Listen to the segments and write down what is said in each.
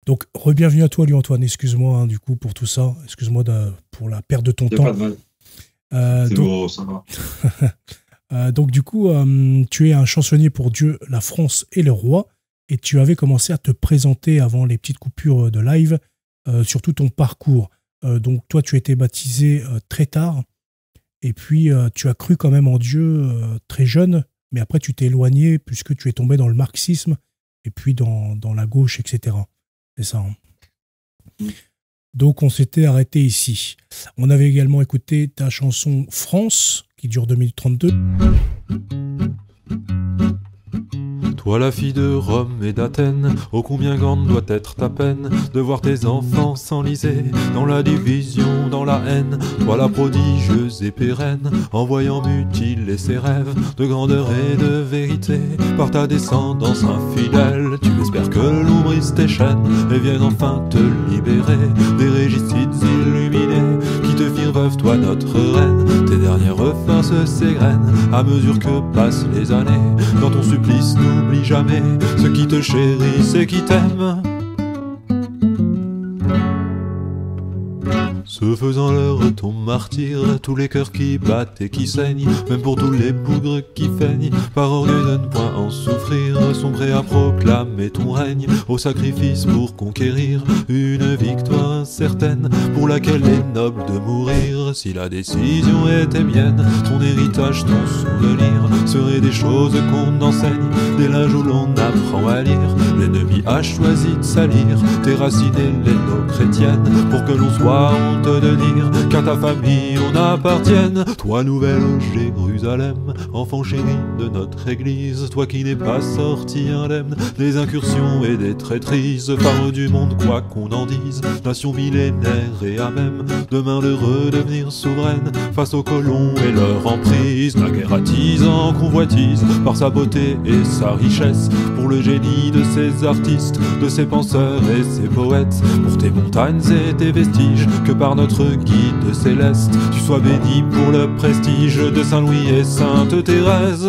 Donc, re-bienvenue à toi, Louis-Antoine. Excuse-moi, hein, du coup, pour tout ça. Excuse-moi pour la perte de ton Il n'y a temps. pas de mal. Euh, C'est donc, bon, ça va. donc, du coup, tu es un chansonnier pour Dieu, la France et le roi. Et tu avais commencé à te présenter avant les petites coupures de live, surtout ton parcours. Donc, toi, tu as été baptisé très tard. Et puis, tu as cru quand même en Dieu très jeune. Mais après, tu t'es éloigné puisque tu es tombé dans le marxisme et puis dans la gauche, etc. C'est ça, hein. Mm. Donc on s'était arrêté ici. On avait également écouté ta chanson France, qui dure 2 minutes 32. Toi la fille de Rome et d'Athènes, ô combien grande doit être ta peine de voir tes enfants s'enliser dans la division, dans la haine. Toi la prodigieuse et pérenne, en voyant mutiler ses rêves de grandeur et de vérité par ta descendance infidèle. Tu espères que l'ombrisse tes chaînes et vienne enfin te libérer des régicides illuminés qui te firent veuve, toi notre reine. Tes dernières farces s'égrènent à mesure que passent les années. Dans ton supplice, n'oublie jamais ceux qui te chérissent et qui t'aiment. Ce faisant l'heure ton martyr, tous les cœurs qui battent et qui saignent, même pour tous les bougres qui feignent, par orgueil de ne point en souffrir, sont prêts à proclamer ton règne, au sacrifice pour conquérir une victoire incertaine, pour laquelle il est noble de mourir. Si la décision était mienne, ton héritage, ton souvenir, seraient des choses qu'on enseigne, dès l'âge où l'on apprend à lire. L'ennemi a choisi de salir tes racines et les nos chrétiennes, pour que l'on soit honte de dire qu'à ta famille on appartienne. Toi nouvelle Jérusalem, enfant chéri de notre église, toi qui n'es pas sorti indemne des incursions et des traîtrises, phare du monde quoi qu'on en dise, nation millénaire et à même demain de redevenir souveraine face aux colons et leur emprise. La guerre attise en convoitise par sa beauté et sa richesse, pour le génie de ses artistes, de ses penseurs et ses poètes, pour tes montagnes et tes vestiges, que par notre guide céleste, tu sois béni pour le prestige de Saint-Louis et Sainte Thérèse.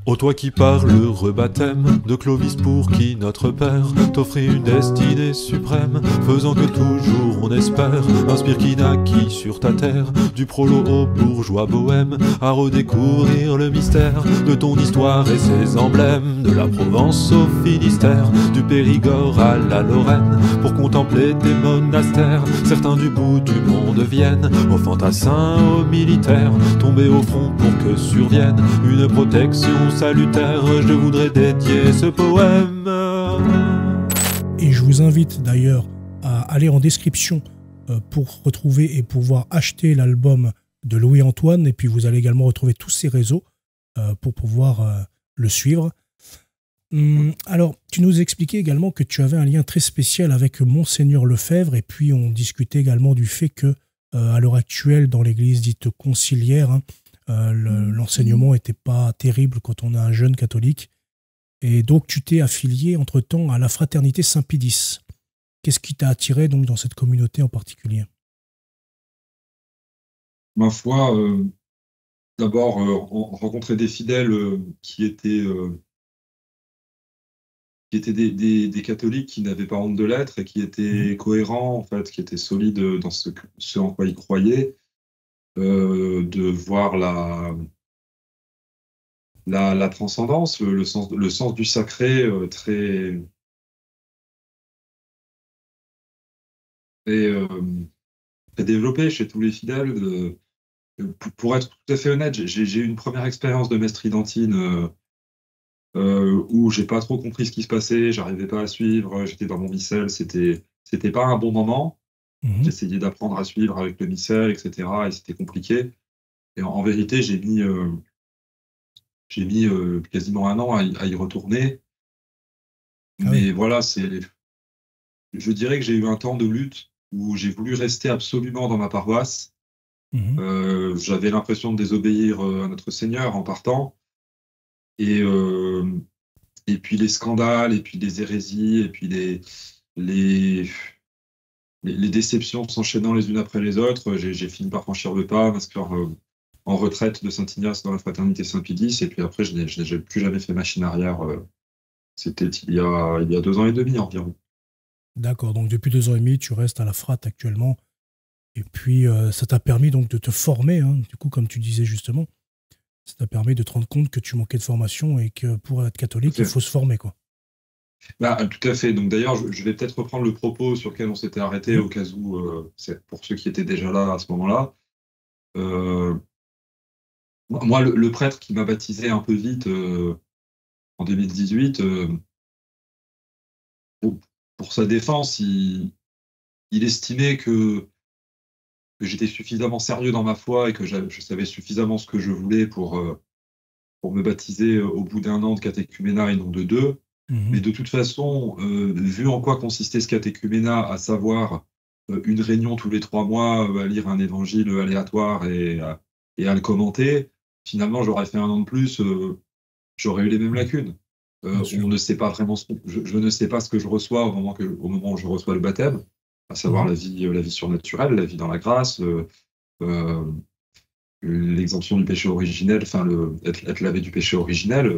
Ô toi qui par l'heureux baptême de Clovis, pour qui notre Père t'offrit une destinée suprême, faisant que toujours on espère, inspire qui naquit sur ta terre, du prolo au bourgeois bohème, à redécouvrir le mystère de ton histoire et ses emblèmes, de la Provence au Finistère, du Périgord à la Lorraine, pour contempler des monastères, certains du bout du monde viennent, aux fantassins, aux militaires, tombés au front pour que survienne une protection salutaire. Je voudrais dédier ce poème. Et je vous invite d'ailleurs à aller en description pour retrouver et pouvoir acheter l'album de Louis-Antoine. Et puis vous allez également retrouver tous ses réseaux pour pouvoir le suivre. Alors, tu nous expliquais également que tu avais un lien très spécial avec Monseigneur Lefebvre. Et puis on discutait également du fait que à l'heure actuelle, dans l'église dite conciliaire, hein, l'enseignement n'était pas terrible quand on a un jeune catholique. Et donc, tu t'es affilié entre-temps à la fraternité Saint-Pédis. Qu'est-ce qui t'a attiré donc dans cette communauté en particulier? Ma foi, d'abord, rencontrer des fidèles qui étaient des catholiques qui n'avaient pas honte de l'être et qui étaient cohérents, en fait, qui étaient solides dans ce en quoi ils croyaient. De voir la transcendance, le sens du sacré très, très, très développé chez tous les fidèles. Pour être tout à fait honnête, j'ai eu une première expérience de messe tridentine où j'ai pas trop compris ce qui se passait, j'arrivais pas à suivre, j'étais dans mon missel, c'était pas un bon moment. J'essayais d'apprendre à suivre avec le missel, etc. et c'était compliqué. Et en vérité, j'ai mis quasiment un an à y retourner. Ah Mais oui. voilà, je dirais que j'ai eu un temps de lutte où j'ai voulu rester absolument dans ma paroisse. J'avais l'impression de désobéir à notre Seigneur en partant. Et, et puis les scandales, et puis les hérésies, et puis les, les déceptions s'enchaînant les unes après les autres, j'ai fini par franchir le pas, m'inscrire en retraite de Saint-Ignace dans la fraternité Saint-Pédis, et puis après, je n'ai plus jamais fait machine arrière C'était il y a 2 ans et demi environ. D'accord, donc depuis 2 ans et demi, tu restes à la FRAT actuellement. Et puis, ça t'a permis donc de te former, hein, du coup, comme tu disais justement. Ça t'a permis de te rendre compte que tu manquais de formation et que pour être catholique, il Ok. faut se former, quoi. Bah, tout à fait. Donc d'ailleurs, je vais peut-être reprendre le propos sur lequel on s'était arrêté Mhm. au cas où, c'est pour ceux qui étaient déjà là à ce moment-là. Euh, Moi, le prêtre qui m'a baptisé un peu vite en 2018, pour, pour sa défense, il estimait que j'étais suffisamment sérieux dans ma foi et que je savais suffisamment ce que je voulais pour me baptiser au bout d'un an de catéchuménat et non de 2. Mais Mhm. de toute façon, vu en quoi consistait ce catéchuménat, à savoir une réunion tous les 3 mois, à lire un évangile aléatoire et à le commenter, finalement, j'aurais fait un an de plus, j'aurais eu les mêmes Mhm. lacunes. Bien On sûr. ne sait pas vraiment, je ne sais pas ce que je reçois au moment où je reçois le baptême, à savoir Mhm. la vie surnaturelle, la vie dans la grâce, euh, l'exemption du péché originel, enfin être lavé du péché originel,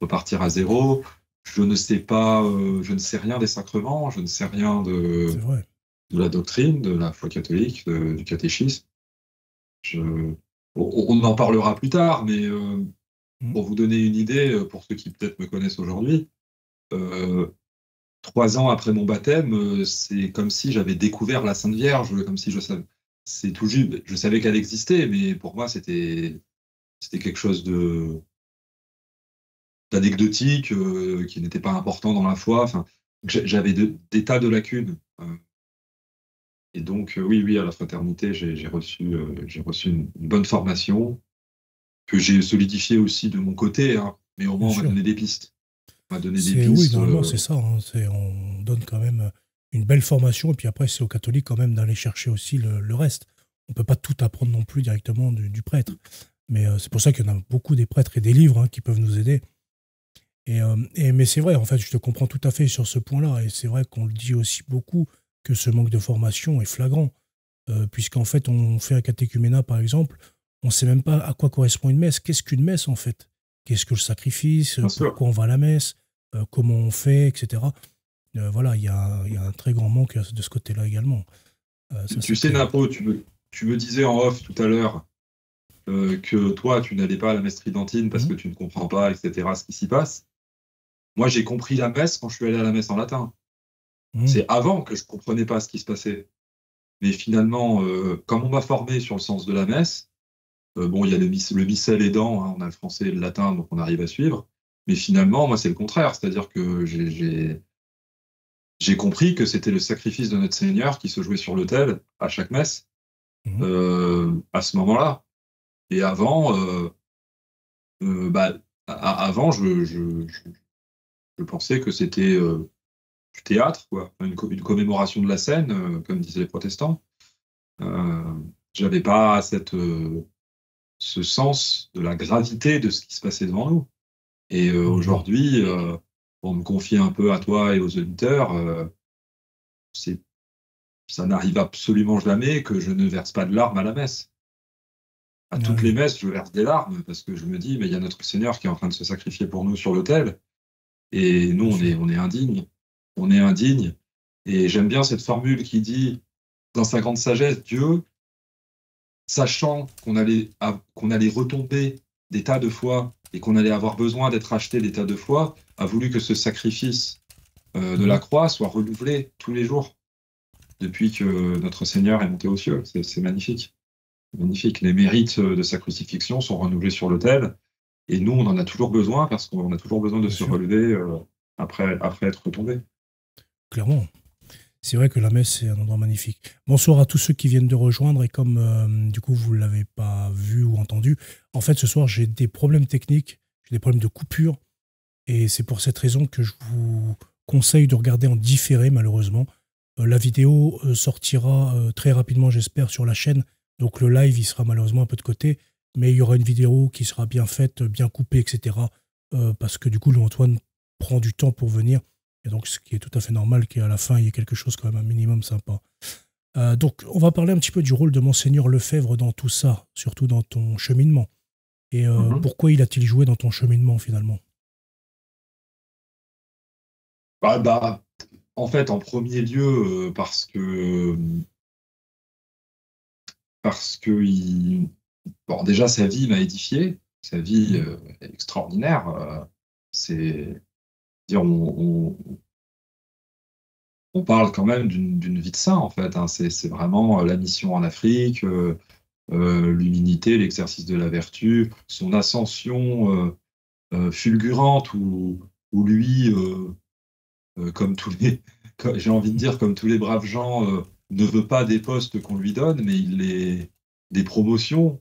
repartir à zéro. Je ne sais pas, je ne sais rien des sacrements, je ne sais rien C'est vrai. de la doctrine, de la foi catholique, du catéchisme. Je, on en parlera plus tard, mais Mhm. pour vous donner une idée, pour ceux qui peut-être me connaissent aujourd'hui, euh, 3 ans après mon baptême, c'est comme si j'avais découvert la Sainte Vierge, comme si je savais. C'est tout juste, je savais qu'elle existait, mais pour moi, c'était quelque chose d'anecdotique, qui n'était pas important dans la foi. Enfin, j'avais des tas de lacunes. Et donc, oui, oui, à la fraternité, j'ai reçu une bonne formation que j'ai solidifiée aussi de mon côté, hein, mais au Bien moins, on m'a sûr. donné des pistes. On m'a donné des Oui, pistes. normalement, c'est ça, hein. On donne quand même une belle formation. Et puis après, c'est aux catholiques quand même d'aller chercher aussi le reste. On peut pas tout apprendre non plus directement du prêtre. Mais c'est pour ça qu'il y en a beaucoup des prêtres et des livres, hein, qui peuvent nous aider. Mais c'est vrai, en fait, je te comprends tout à fait sur ce point-là. Et c'est vrai qu'on le dit aussi beaucoup que ce manque de formation est flagrant. Puisqu'en fait, on fait un catéchuménat, par exemple, on ne sait même pas à quoi correspond une messe. Qu'est-ce qu'une messe, en fait? Qu'est-ce que le sacrifice? Bien sûr. Pourquoi on va à la messe? Comment on fait, etc. Voilà, il y a un très grand manque de ce côté-là également. Ça, Tu c'est sais, clair. Napo, tu me disais en off tout à l'heure que toi, tu n'allais pas à la messe tridentine parce Mhm. que tu ne comprends pas, etc., ce qui s'y passe. Moi, j'ai compris la messe quand je suis allé à la messe en latin. Mhm. C'est avant que je ne comprenais pas ce qui se passait. Mais finalement, comme on m'a formé sur le sens de la messe, bon, il y a le missel aidant, hein, on a le français et le latin, donc on arrive à suivre. Mais finalement, moi, c'est le contraire. C'est-à-dire que j'ai compris que c'était le sacrifice de notre Seigneur qui se jouait sur l'autel à chaque messe, Mhm. à ce moment-là. Et avant, bah, avant, je pensais que c'était du théâtre, quoi, une commémoration de la scène, comme disaient les protestants. Euh, J'avais pas ce sens de la gravité de ce qui se passait devant nous. Et Mhm. aujourd'hui, pour me confier un peu à toi et aux auditeurs, c'est, ça n'arrive absolument jamais que je ne verse pas de larmes à la messe. À Ah toutes les oui, messes, je verse des larmes parce que je me dis, mais il y a notre Seigneur qui est en train de se sacrifier pour nous sur l'autel. Et nous, bien sûr. on est indignes. On est indignes. Et j'aime bien cette formule qui dit, dans sa grande sagesse, Dieu, sachant qu'on allait retomber des tas de fois et qu'on allait avoir besoin d'être acheté des tas de fois, a voulu que ce sacrifice de la Mhm. croix soit renouvelé tous les jours depuis que notre Seigneur est monté aux cieux. C'est magnifique. Magnifique. Les mérites de sa crucifixion sont renouvelés sur l'autel et nous, on en a toujours besoin parce qu'on a toujours besoin de Bien se sûr, relever après être tombé. clairement. C'est vrai que la messe, c'est un endroit magnifique. Bonsoir à tous ceux qui viennent de rejoindre. Et comme du coup, vous ne l'avez pas vu ou entendu, en fait, ce soir, j'ai des problèmes techniques, j'ai des problèmes de coupure. Et c'est pour cette raison que je vous conseille de regarder en différé, malheureusement. La vidéo sortira très rapidement, j'espère, sur la chaîne. Donc le live, il sera malheureusement un peu de côté. Mais il y aura une vidéo qui sera bien faite, bien coupée, etc. Parce que du coup, Louis-Antoine prend du temps pour venir. Et donc, ce qui est tout à fait normal qu'à la fin, il y ait quelque chose quand même un minimum sympa. Donc, on va parler un petit peu du rôle de Monseigneur Lefebvre dans tout ça, surtout dans ton cheminement. Et Mhm. pourquoi il a-t-il joué dans ton cheminement finalement? En fait, en premier lieu, parce que déjà, sa vie m'a édifié, sa vie est extraordinaire. On parle quand même d'une vie de saint, en fait. Hein. C'est vraiment la mission en Afrique, l'humilité, l'exercice de la vertu, son ascension fulgurante, où lui, comme tous les, j'ai envie de dire, comme tous les braves gens, ne veut pas des postes qu'on lui donne, mais des promotions,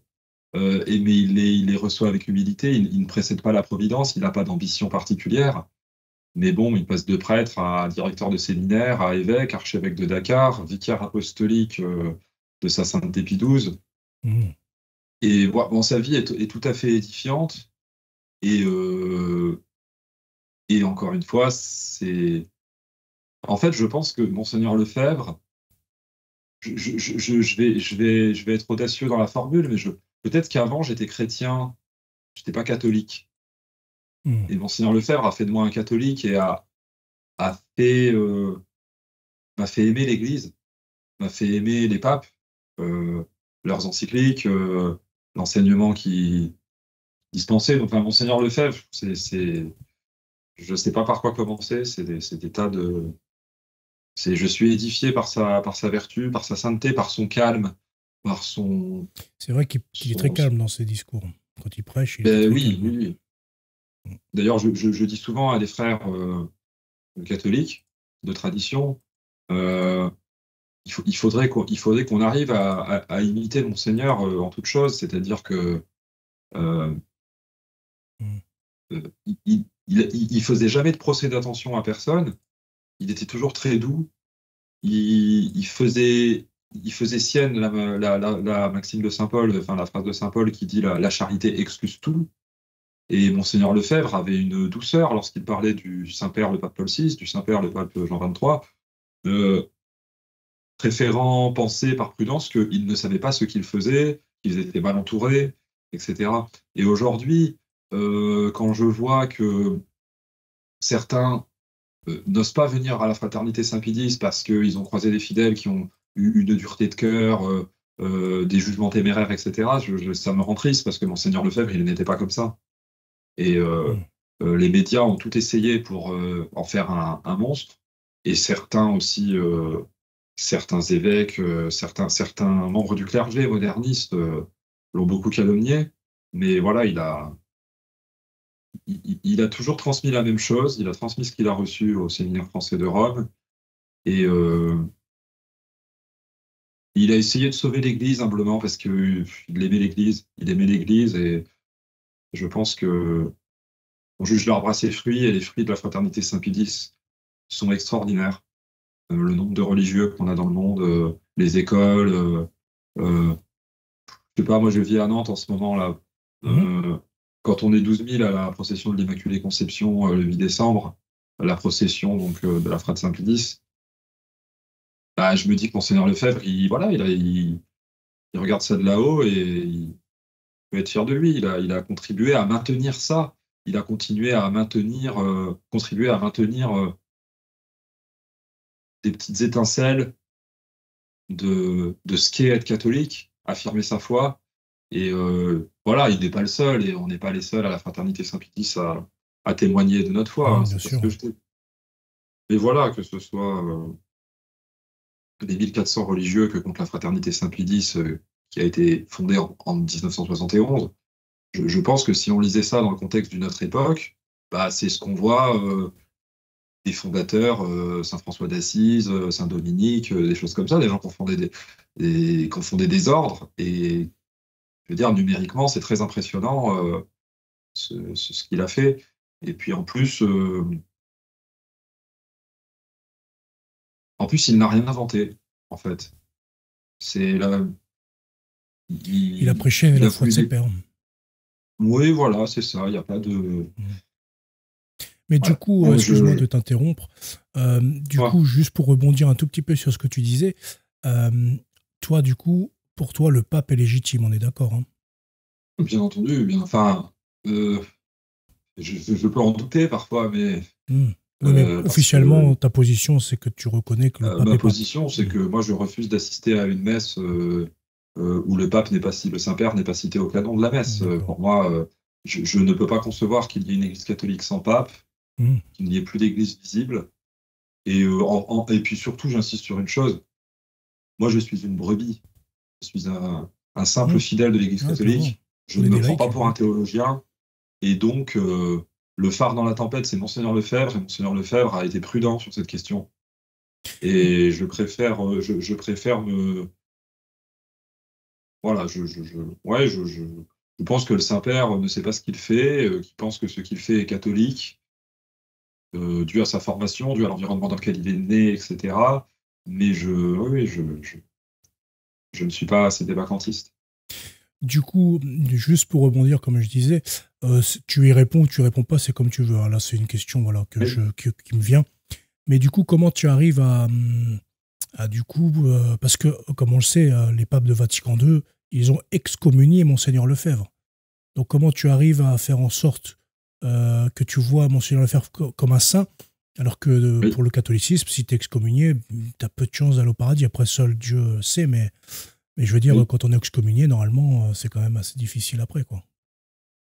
mais il les reçoit avec humilité. Il ne précède pas la providence, il n'a pas d'ambition particulière. Mais bon, il passe de prêtre à directeur de séminaire, à évêque, archevêque de Dakar, vicaire apostolique de sa sainteté Pie XII. Et sa vie est tout à fait édifiante. Et encore une fois, en fait, je pense que Monseigneur Lefebvre, je vais être audacieux dans la formule, mais peut-être qu'avant, j'étais chrétien, je n'étais pas catholique. Et Monseigneur Lefebvre a fait de moi un catholique et m'a fait aimer l'Église, m'a fait aimer les papes, leurs encycliques, l'enseignement qui dispensait. Donc, Monseigneur Lefebvre, je ne sais pas par quoi commencer, c'est des tas de... Je suis édifié par sa vertu, par sa sainteté, par son calme, par son... C'est vrai qu'il est très calme dans ses discours. Quand il prêche, il est très calme. Oui. D'ailleurs, je dis souvent à des frères catholiques de tradition, il faudrait qu'on arrive à imiter Monseigneur en toute chose, c'est-à-dire que il faisait jamais de procès d'attention à personne, il était toujours très doux, il faisait sienne la maxime de Saint Paul, enfin la phrase de Saint Paul qui dit la charité excuse tout. Et Monseigneur Lefebvre avait une douceur lorsqu'il parlait du Saint-Père, le pape Paul VI, du Saint-Père, le pape Jean XXIII, préférant penser par prudence qu'ils ne savaient pas ce qu'ils faisaient, qu'ils étaient mal entourés, etc. Et aujourd'hui, quand je vois que certains n'osent pas venir à la fraternité Saint-Pie X parce qu'ils ont croisé des fidèles qui ont eu une dureté de cœur, des jugements téméraires, etc., ça me rend triste parce que Monseigneur Lefebvre, il n'était pas comme ça. Et les médias ont tout essayé pour en faire un monstre, et certains aussi, certains évêques, certains membres du clergé modernistes l'ont beaucoup calomnié, mais voilà, il a toujours transmis la même chose, il a transmis ce qu'il a reçu au séminaire français de Rome, et il a essayé de sauver l'Église humblement parce qu'il aimait l'Église, et je pense que on juge l'arbre à ses fruits, et les fruits de la fraternité Saint-Pie X sont extraordinaires. Le nombre de religieux qu'on a dans le monde, les écoles. Je sais pas, moi je vis à Nantes en ce moment là. Quand on est 12 000 à la procession de l'Immaculée Conception le 8 décembre, à la procession donc de la Frate Saint-Pie X, je me dis que Monseigneur Lefebvre, il regarde ça de là-haut et il peut être fier de lui. Il a contribué à maintenir ça. Il a contribué à maintenir des petites étincelles de ce qu'est être catholique, affirmer sa foi. Et voilà, il n'est pas le seul, et on n'est pas les seuls à la fraternité Saint-Pie X à témoigner de notre foi. Bien sûr. Mais voilà, que ce soit les 1400 religieux que compte la fraternité Saint-Pie X, qui a été fondée en 1971, je pense que si on lisait ça dans le contexte d'une autre époque, c'est ce qu'on voit des fondateurs, Saint François d'Assise, Saint Dominique, des choses comme ça, des gens qui ont fondé des ordres. Et je veux dire, numériquement, c'est très impressionnant ce qu'il a fait. Et puis en plus, il n'a rien inventé, en fait. Il a prêché la foi de ses pères. Oui, voilà, c'est ça. Il n'y a pas de... Mais du coup, excuse-moi de t'interrompre. Du coup, juste pour rebondir un tout petit peu sur ce que tu disais, toi, du coup, pour toi, le pape est légitime, on est d'accord, hein? Bien entendu. Je peux en douter parfois, mais Oui, mais officiellement, ta position, c'est que tu reconnais que le pape ma position, c'est que moi, je refuse d'assister à une messe où le pape n'est pas le Saint-Père n'est pas cité au canon de la messe. Pour moi, je ne peux pas concevoir qu'il y ait une église catholique sans pape, qu'il n'y ait plus d'église visible. Et puis surtout, j'insiste sur une chose. Moi, je suis une brebis. Je suis un simple fidèle de l'église catholique. Je ne me prends pas pour un théologien. Et donc, le phare dans la tempête, c'est Monseigneur Lefebvre. Et Monseigneur Lefebvre a été prudent sur cette question. Et je préfère me... Voilà, je pense que le Saint-Père ne sait pas ce qu'il fait, qu'il pense que ce qu'il fait est catholique, dû à sa formation, dû à l'environnement dans lequel il est né, etc. Mais je ne suis pas assez dévacantiste. Du coup, juste pour rebondir, comme je disais, tu y réponds ou tu y réponds pas, c'est comme tu veux. Là, c'est une question voilà, qui me vient. Mais du coup, comment tu arrives à parce que, comme on le sait, les papes de Vatican II, ils ont excommunié Monseigneur Lefebvre. Donc, comment tu arrives à faire en sorte que tu vois Monseigneur Lefebvre comme un saint, alors que pour le catholicisme, si tu es excommunié, tu as peu de chances d'aller au paradis. Après, seul Dieu sait, mais je veux dire, quand on est excommunié, normalement, c'est quand même assez difficile après, quoi.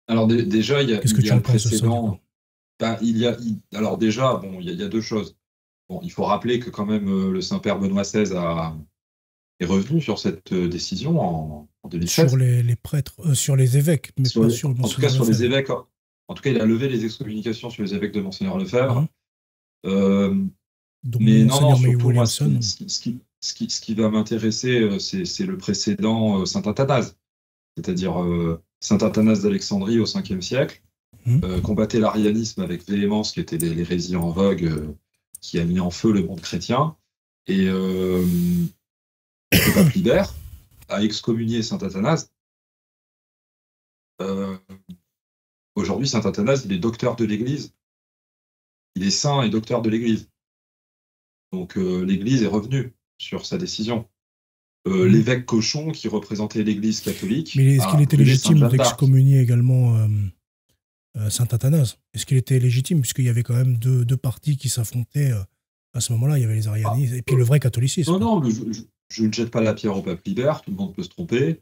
Alors déjà, il y a le précédent. Alors déjà, bon, il y a deux choses. Bon, il faut rappeler que quand même le Saint-Père Benoît XVI est revenu sur cette décision en 2007. Sur les prêtres, sur les évêques, mais pas sur en tout cas sur les évêques. En tout cas, il a levé les excommunications sur les évêques de Monseigneur Lefebvre. Mais non, surtout moi, ce qui va m'intéresser, c'est le précédent Saint Athanase, c'est-à-dire Saint Athanase d'Alexandrie au 5e siècle, combattait l'arianisme avec véhémence, qui était l'hérésie en vogue, qui a mis en feu le monde chrétien, et le pape Libère a excommunié Saint Athanase. Aujourd'hui, Saint Athanase, il est docteur de l'Église. Il est saint et docteur de l'Église. Donc l'Église est revenue sur sa décision. L'évêque Cochon, qui représentait l'Église catholique... Mais est-ce qu'il était légitime d'excommunier également Saint Athanase? Est-ce qu'il était légitime? Puisqu'il y avait quand même deux partis qui s'affrontaient à ce moment-là. Il y avait les arianistes et puis le vrai catholicisme. Non, mais je ne jette pas la pierre au pape Libère. Tout le monde peut se tromper.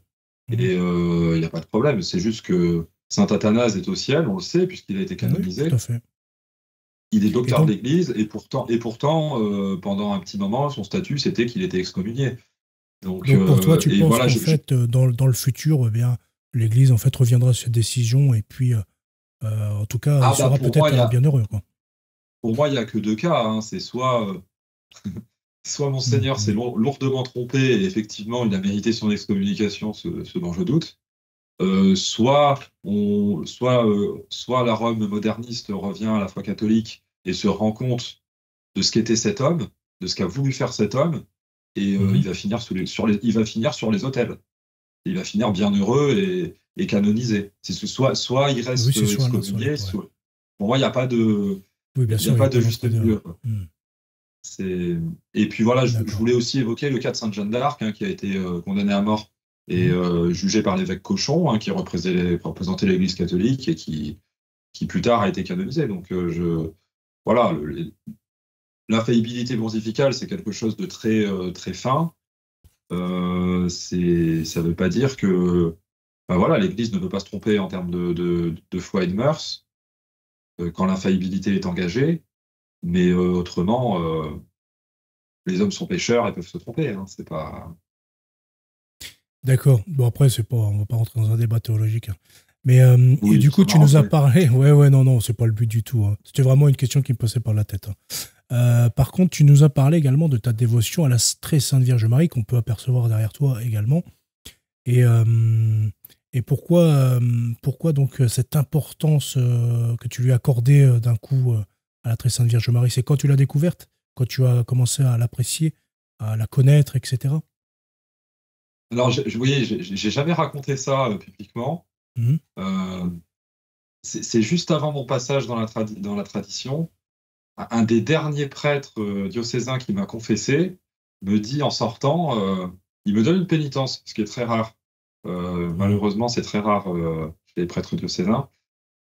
Et il n'y a pas de problème. C'est juste que Saint Athanase est au ciel, on le sait, puisqu'il a été canonisé. Oui, tout à fait. Il est docteur de l'Église, et pourtant pendant un petit moment, son statut, c'était qu'il était excommunié. Donc pour toi, tu penses qu'en fait, dans le futur, l'Église en fait reviendra sur cette décision, et puis, en tout cas, sera peut-être bien heureux, quoi. Pour moi, il n'y a que deux cas. Hein. C'est soit Monseigneur s'est lourdement trompé, et effectivement, il a mérité son excommunication, ce dont je doute. Soit la Rome moderniste revient à la foi catholique et se rend compte de ce qu'était cet homme, de ce qu'a voulu faire cet homme, et il va finir sur les autels. Il va finir bien heureux et canonisé. Soit il reste excommunié. Pour moi, il n'y a pas de, juste milieu. Et puis voilà, je voulais aussi évoquer le cas de Sainte Jeanne d'Arc, qui a été condamnée à mort et jugé par l'évêque Cochon, qui représentait l'Église catholique et qui plus tard a été canonisé. Donc voilà, l'infaillibilité pontificale, c'est quelque chose de très, très fin. Ça ne veut pas dire que voilà, l'Église ne peut pas se tromper en termes de foi et de mœurs quand l'infaillibilité est engagée, mais autrement, les hommes sont pécheurs et peuvent se tromper. Hein, c'est pas... D'accord. Bon, après, on ne va pas rentrer dans un débat théologique. Hein. Mais et du coup, tu nous as parlé... Ouais, non, c'est pas le but du tout. Hein. C'était vraiment une question qui me passait par la tête. Hein. Par contre, tu nous as parlé également de ta dévotion à la très Sainte Vierge Marie, qu'on peut apercevoir derrière toi également. Et pourquoi donc cette importance que tu lui as accordée d'un coup à la très Sainte Vierge Marie? C'est quand tu l'as découverte? Quand tu as commencé à l'apprécier, à la connaître, etc. Alors, j'ai jamais raconté ça publiquement. C'est juste avant mon passage dans la tradition. Un des derniers prêtres diocésains qui m'a confessé me dit en sortant, il me donne une pénitence, ce qui est très rare. Malheureusement, c'est très rare chez les prêtres diocésains.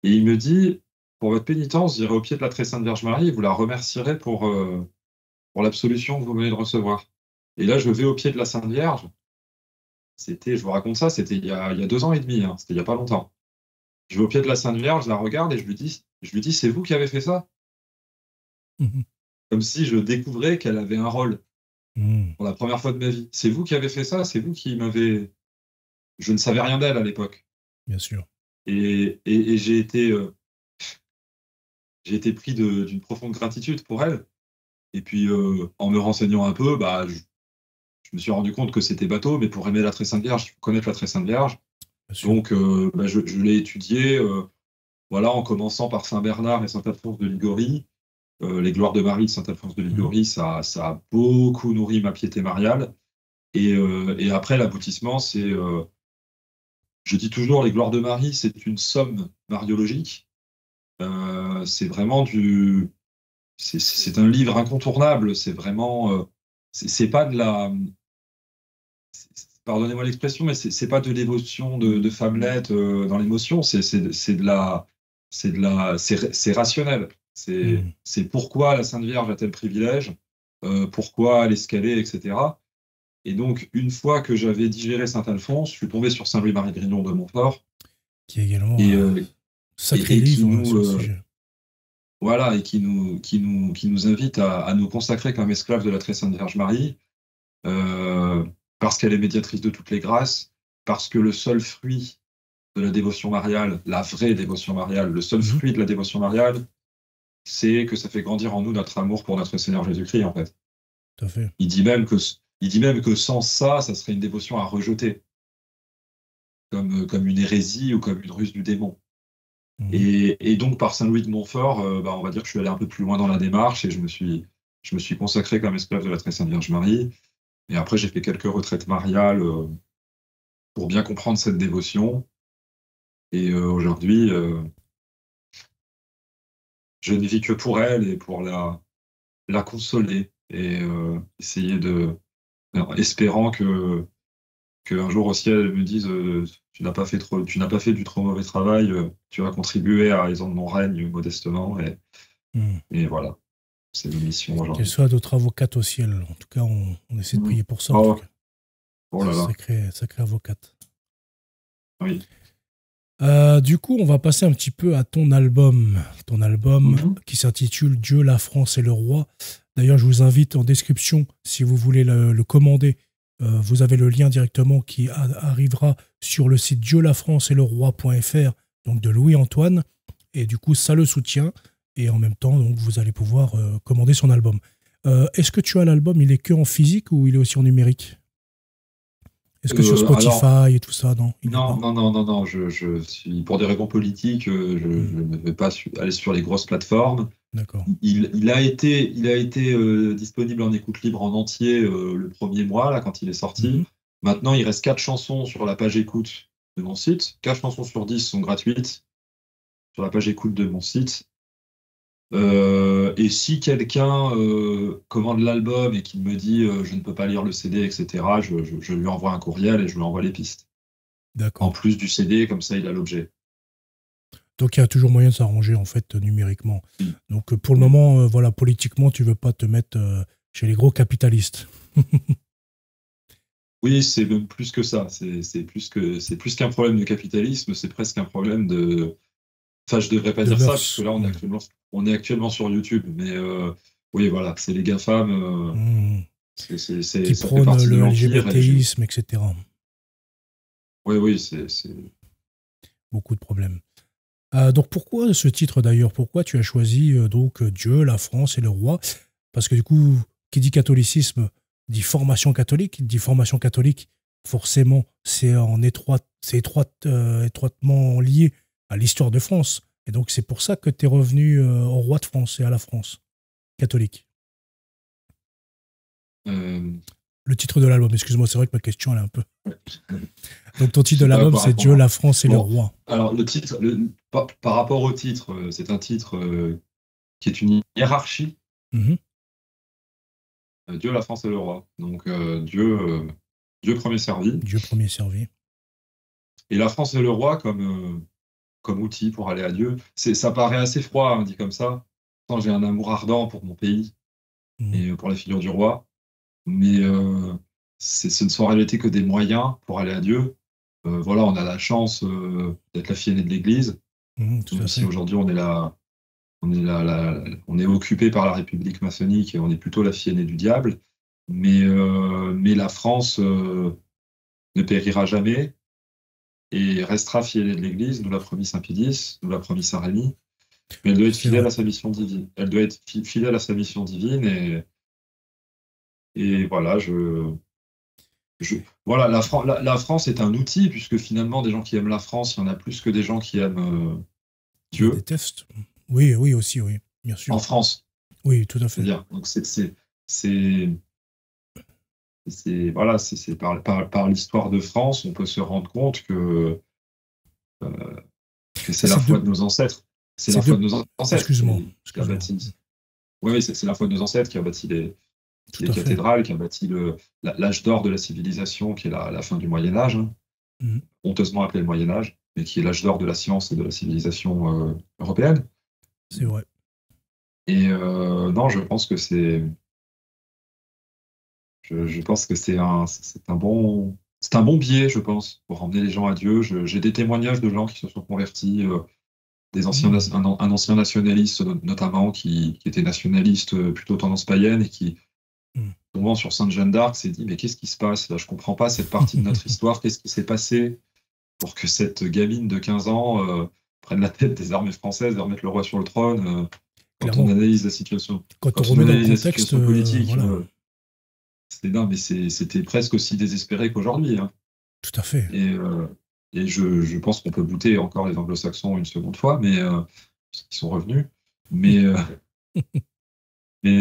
Et il me dit, pour votre pénitence, vous irez au pied de la très sainte Vierge Marie et vous la remercierez pour l'absolution que vous venez de recevoir. Et là, je vais au pied de la Sainte Vierge. Je vous raconte ça, c'était il y a 2 ans et demi, hein, c'était il n'y a pas longtemps. Je vais au pied de la Sainte Vierge, je la regarde et je lui dis, c'est vous qui avez fait ça? Comme si je découvrais qu'elle avait un rôle pour la première fois de ma vie. C'est vous qui avez fait ça, c'est vous qui m'avez... Je ne savais rien d'elle à l'époque. Bien sûr. Et j'ai été pris d'une profonde gratitude pour elle. Et puis, en me renseignant un peu, je me suis rendu compte que c'était bateau, mais pour aimer la très sainte Vierge, il faut connaître la très sainte Vierge. Donc, je l'ai étudié, voilà, en commençant par Saint Bernard et Saint Alphonse de Liguori. Les gloires de Marie de Saint Alphonse de Liguori, ça a beaucoup nourri ma piété mariale. Et après, l'aboutissement, c'est... je dis toujours, les gloires de Marie, c'est une somme mariologique. C'est vraiment c'est un livre incontournable. C'est vraiment... c'est pas de la... Pardonnez-moi l'expression, mais c'est pas de l'émotion de femmelette dans l'émotion. C'est rationnel. C'est pourquoi la Sainte Vierge a tel privilège, pourquoi elle est escalée, etc. Et donc, une fois que j'avais digéré Saint-Alphonse, je suis tombé sur Saint-Louis-Marie Grignon de Montfort. Qui est également un sacré livre sur le sujet. Voilà, et qui nous invite à nous consacrer comme esclaves de la très sainte Vierge Marie, parce qu'elle est médiatrice de toutes les grâces, parce que le seul fruit de la dévotion mariale, la vraie dévotion mariale, le seul fruit de la dévotion mariale, c'est que ça fait grandir en nous notre amour pour notre Seigneur Jésus-Christ, en fait. Tout à fait. Il dit même que sans ça, ça serait une dévotion à rejeter, comme une hérésie ou comme une ruse du démon. Et donc, par Saint-Louis de Montfort, on va dire que je suis allé un peu plus loin dans la démarche et je me suis consacré comme esclave de la très sainte Vierge Marie. Et après, j'ai fait quelques retraites mariales pour bien comprendre cette dévotion. Et aujourd'hui, je ne vis que pour elle et pour la consoler et essayer espérant qu'un jour aussi elle me dise tu n'as pas fait du trop mauvais travail, tu as contribué à raison de mon règne modestement et voilà, c'est une mission aujourd'hui. Qu'elle soit d'autres avocates au ciel, en tout cas on essaie de prier pour ça. En tout cas. Oh là là. Sacrée avocate. Oui. Du coup, on va passer un petit peu à ton album qui s'intitule Dieu, la France et le roi. D'ailleurs, je vous invite en description, si vous voulez le commander, vous avez le lien directement qui arrivera sur le site dieulafranceetlroi.fr, donc de Louis-Antoine. Et du coup, ça le soutient. Et en même temps, donc, vous allez pouvoir commander son album. Est-ce que tu as l'album, il est que en physique ou il est aussi en numérique? Est-ce que sur Spotify et tout ça, non? Non. Je suis, pour des raisons politiques, je ne vais pas aller sur les grosses plateformes. D'accord. Il a été disponible en écoute libre en entier le premier mois, là, quand il est sorti. Maintenant, il reste 4 chansons sur la page écoute de mon site. 4 chansons sur 10 sont gratuites sur la page écoute de mon site. Et si quelqu'un commande l'album et qu'il me dit je ne peux pas lire le CD, etc., je lui envoie un courriel et je lui envoie les pistes. D'accord. En plus du CD, comme ça il a l'objet. Donc il y a toujours moyen de s'arranger en fait numériquement. Donc pour le moment, voilà, politiquement, tu veux pas te mettre chez les gros capitalistes. Oui, c'est même plus que ça. C'est plus qu'un problème de capitalisme, c'est presque un problème de... Enfin, je devrais pas dire ça, parce que là, on est actuellement sur YouTube. Mais oui, voilà, c'est les GAFAM. Qui prônent le LGBTisme, etc. Oui, c'est... Beaucoup de problèmes. Donc pourquoi ce titre d'ailleurs? Pourquoi tu as choisi donc Dieu, la France et le roi? Parce que du coup, qui dit catholicisme dit formation catholique. Dit formation catholique, forcément, c'est étroitement lié à l'histoire de France. Et donc, c'est pour ça que tu es revenu au roi de France et à la France catholique. Le titre de l'album, excuse-moi, c'est vrai que ma question, elle est un peu... Donc, ton titre de l'album, c'est Dieu, la France et le roi. Alors, le titre, par rapport au titre, c'est un titre qui est une hiérarchie. Dieu, la France et le roi. Donc, Dieu premier servi. Dieu premier servi. Et la France et le roi comme comme outil pour aller à Dieu. Ça paraît assez froid, hein, dit comme ça. Pourtant, j'ai un amour ardent pour mon pays et pour la figure du roi. Mais ce ne sont en réalité que des moyens pour aller à Dieu. Voilà, on a la chance d'être la fille aînée de l'Église. Même si aujourd'hui on est occupé par la République maçonnique et on est plutôt la fille aînée du diable. Mais la France ne périra jamais et restera fille aînée de l'Église, nous l'a promis Saint Pie X, nous l'a promis Saint Rémy. Mais elle doit être fidèle à sa mission divine. Elle doit être fidèle à sa mission divine et voilà, voilà, la France est un outil, puisque finalement, des gens qui aiment la France, il y en a plus que des gens qui aiment Dieu. Ils détestent. Oui, aussi, oui, bien sûr. En France. Oui, tout à fait. C'est-à-dire, donc voilà, c'est par l'histoire de France, on peut se rendre compte que c'est la foi de nos ancêtres. C'est la foi de nos ancêtres. Excuse-moi. Oui, c'est la foi de nos ancêtres qui a bâti les cathédrales, qui a bâti l'âge d'or de la civilisation, qui est la fin du Moyen-Âge, hein, honteusement appelé le Moyen-Âge, mais qui est l'âge d'or de la science et de la civilisation européenne. C'est vrai. Et non, je pense que c'est un bon biais, je pense, pour emmener les gens à Dieu. J'ai des témoignages de gens qui se sont convertis, un ancien nationaliste notamment, qui était nationaliste plutôt tendance païenne et qui, tombant sur Sainte Jeanne d'Arc, s'est dit mais qu'est-ce qui se passe là? Je comprends pas cette partie de notre histoire. Qu'est-ce qui s'est passé pour que cette gamine de 15 ans prenne la tête des armées françaises et remette le roi sur le trône? Quand on analyse la situation, quand on remet dans le contexte politique, voilà. mais c'était presque aussi désespéré qu'aujourd'hui. Hein. Tout à fait. Et je pense qu'on peut bouter encore les anglo-saxons une seconde fois, mais ils sont revenus. Mais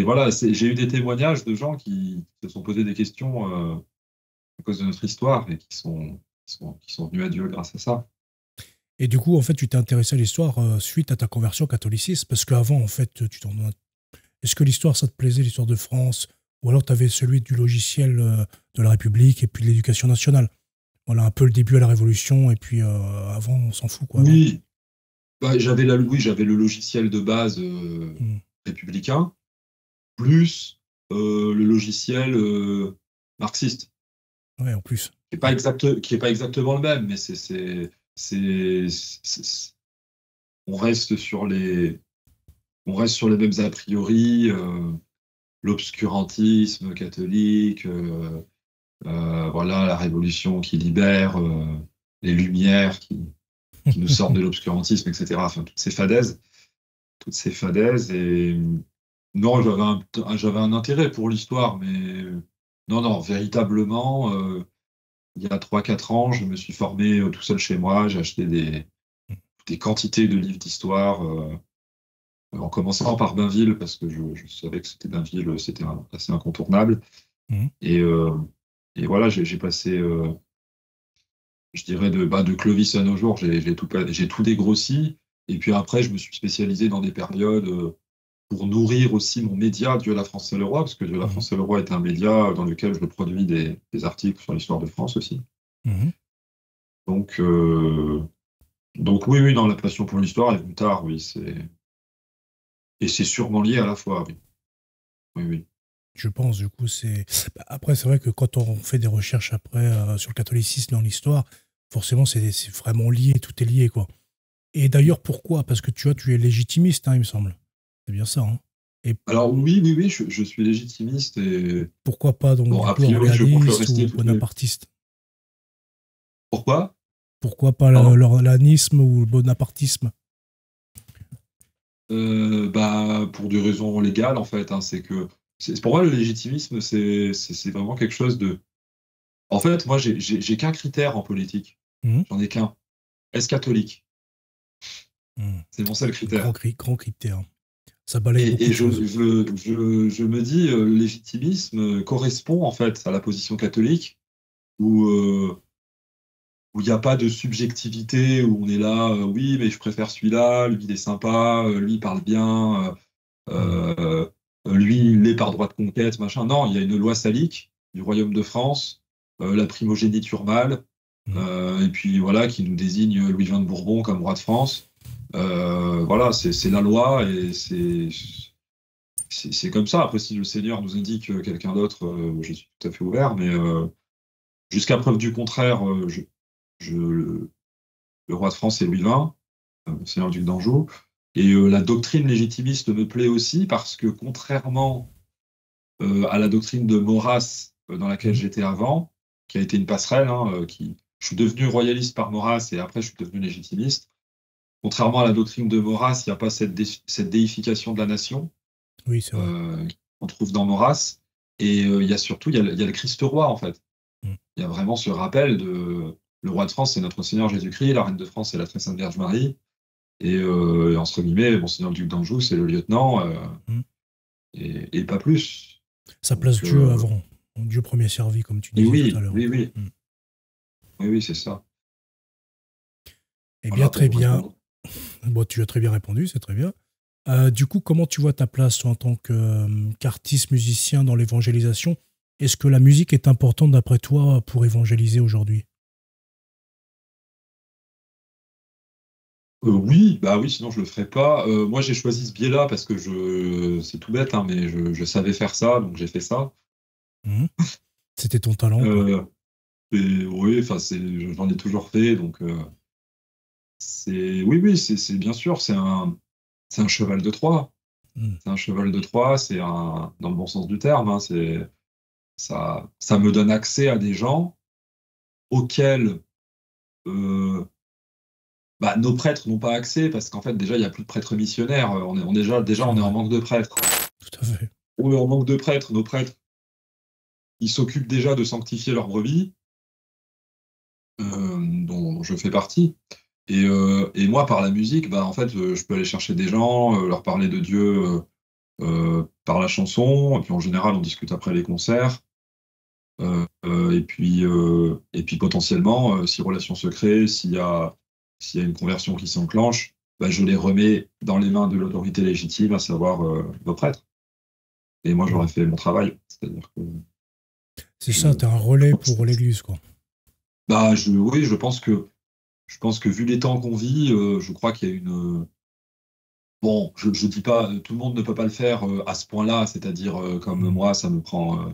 voilà, j'ai eu des témoignages de gens qui se sont posés des questions à cause de notre histoire et qui sont venus à Dieu grâce à ça. Et du coup, en fait, tu t'es intéressé à l'histoire suite à ta conversion au catholicisme, parce qu'avant, en fait, est-ce que l'histoire, ça te plaisait, l'histoire de France, ou alors tu avais celui du logiciel de la République et puis de l'éducation nationale? Voilà, un peu le début à la Révolution, et puis avant, on s'en fout, quoi. Oui, j'avais le logiciel de base républicain, plus le logiciel marxiste. Ouais, en plus. Qui est pas exactement le même, mais on reste sur les mêmes a priori, l'obscurantisme catholique, voilà, la révolution qui libère, les lumières qui nous sortent de l'obscurantisme, etc. Enfin, toutes ces fadaises. Et non, j'avais un intérêt pour l'histoire, mais non, véritablement, il y a 3-4 ans, je me suis formé tout seul chez moi. J'ai acheté des quantités de livres d'histoire, en commençant par Bainville, parce que je savais que c'était Bainville, c'était assez incontournable. Et voilà, j'ai passé, je dirais, de Clovis à nos jours, j'ai tout dégrossi. Et puis après, je me suis spécialisé dans des périodes pour nourrir aussi mon média, Dieu, la France et le roi, parce que Dieu, la France et le roi est un média dans lequel je produis des articles sur l'histoire de France aussi. Donc oui, dans la passion pour l'histoire, et plus tard, oui, et c'est sûrement lié à la fois, oui. Oui. Je pense, du coup, Après, c'est vrai que quand on fait des recherches après sur le catholicisme dans l'histoire, forcément, c'est vraiment lié, tout est lié, quoi. Et d'ailleurs, pourquoi? Parce que tu es légitimiste, hein, il me semble. C'est bien ça, hein. Alors oui, je suis légitimiste. Et pourquoi pas donc a priori, réaliste ou bonapartiste? Pourquoi pas l'orlanisme ou le bonapartisme? Pour des raisons légales, en fait. Hein, pour moi, le légitimisme, c'est vraiment quelque chose de... En fait, moi, j'ai qu'un critère en politique. J'en ai qu'un. Est-ce catholique? C'est mon seul critère. Grand critère. Ça balaye beaucoup et de choses. Je me dis, le légitimisme correspond en fait à la position catholique, où il n'y a pas de subjectivité, où on est là, oui, mais je préfère celui-là, lui il est sympa, lui il parle bien, lui il est par droit de conquête, machin. Non, il y a une loi salique du royaume de France, la primogéniture mâle, Et puis voilà, qui nous désigne Louis XX de Bourbon comme roi de France. Voilà, c'est la loi et c'est comme ça. Après, si le Seigneur nous indique quelqu'un d'autre, je suis tout à fait ouvert, mais jusqu'à preuve du contraire, le roi de France est Louis XX, le Seigneur duc d'Anjou. Et la doctrine légitimiste me plaît aussi parce que contrairement à la doctrine de Maurras dans laquelle j'étais avant, qui a été une passerelle, je suis devenu royaliste par Maurras et après je suis devenu légitimiste. Contrairement à la doctrine de Maurras, il n'y a pas cette déification de la nation. Oui, c'est vrai. On trouve dans Maurras. Et il y a surtout, il y a le Christ roi, en fait. Il y a vraiment ce rappel de le roi de France, c'est notre Seigneur Jésus-Christ, la reine de France, c'est la très sainte Vierge Marie. Et entre guillemets, Monseigneur le duc d'Anjou, c'est le lieutenant, et pas plus. Ça place Dieu avant, Dieu premier servi, comme tu disais tout à l'heure. Oui. Oui, c'est ça. Eh bien, très bien. Bon, tu as très bien répondu, c'est très bien. Du coup, comment tu vois ta place toi, en tant qu'artiste musicien dans l'évangélisation? Est-ce que la musique est importante d'après toi pour évangéliser aujourd'hui? Oui, sinon je le ferais pas. Moi, j'ai choisi ce biais-là parce que c'est tout bête, mais je savais faire ça, donc j'ai fait ça. C'était ton talent. Oui, j'en ai toujours fait, donc oui, c'est bien sûr, c'est un cheval de Troie. C'est un cheval de Troie, c'est dans le bon sens du terme. Ça me donne accès à des gens auxquels nos prêtres n'ont pas accès, parce qu'en fait, déjà, il n'y a plus de prêtres missionnaires. On est en manque de prêtres. Tout à fait. On est en manque de prêtres. Nos prêtres, ils s'occupent déjà de sanctifier leurs brebis, dont je fais partie. Et moi, par la musique, en fait, je peux aller chercher des gens, leur parler de Dieu par la chanson, et puis en général, on discute après les concerts. Et puis potentiellement, si relation se crée, s'il y a une conversion qui s'enclenche, je les remets dans les mains de l'autorité légitime, à savoir nos prêtres. Et moi, j'aurais fait mon travail. C'est-à-dire que c'est ça, tu es un relais pour l'Église, quoi. Oui, je pense que vu les temps qu'on vit, je crois qu'il y a une... Bon, je dis pas, tout le monde ne peut pas le faire à ce point-là, c'est-à-dire comme moi, ça me prend...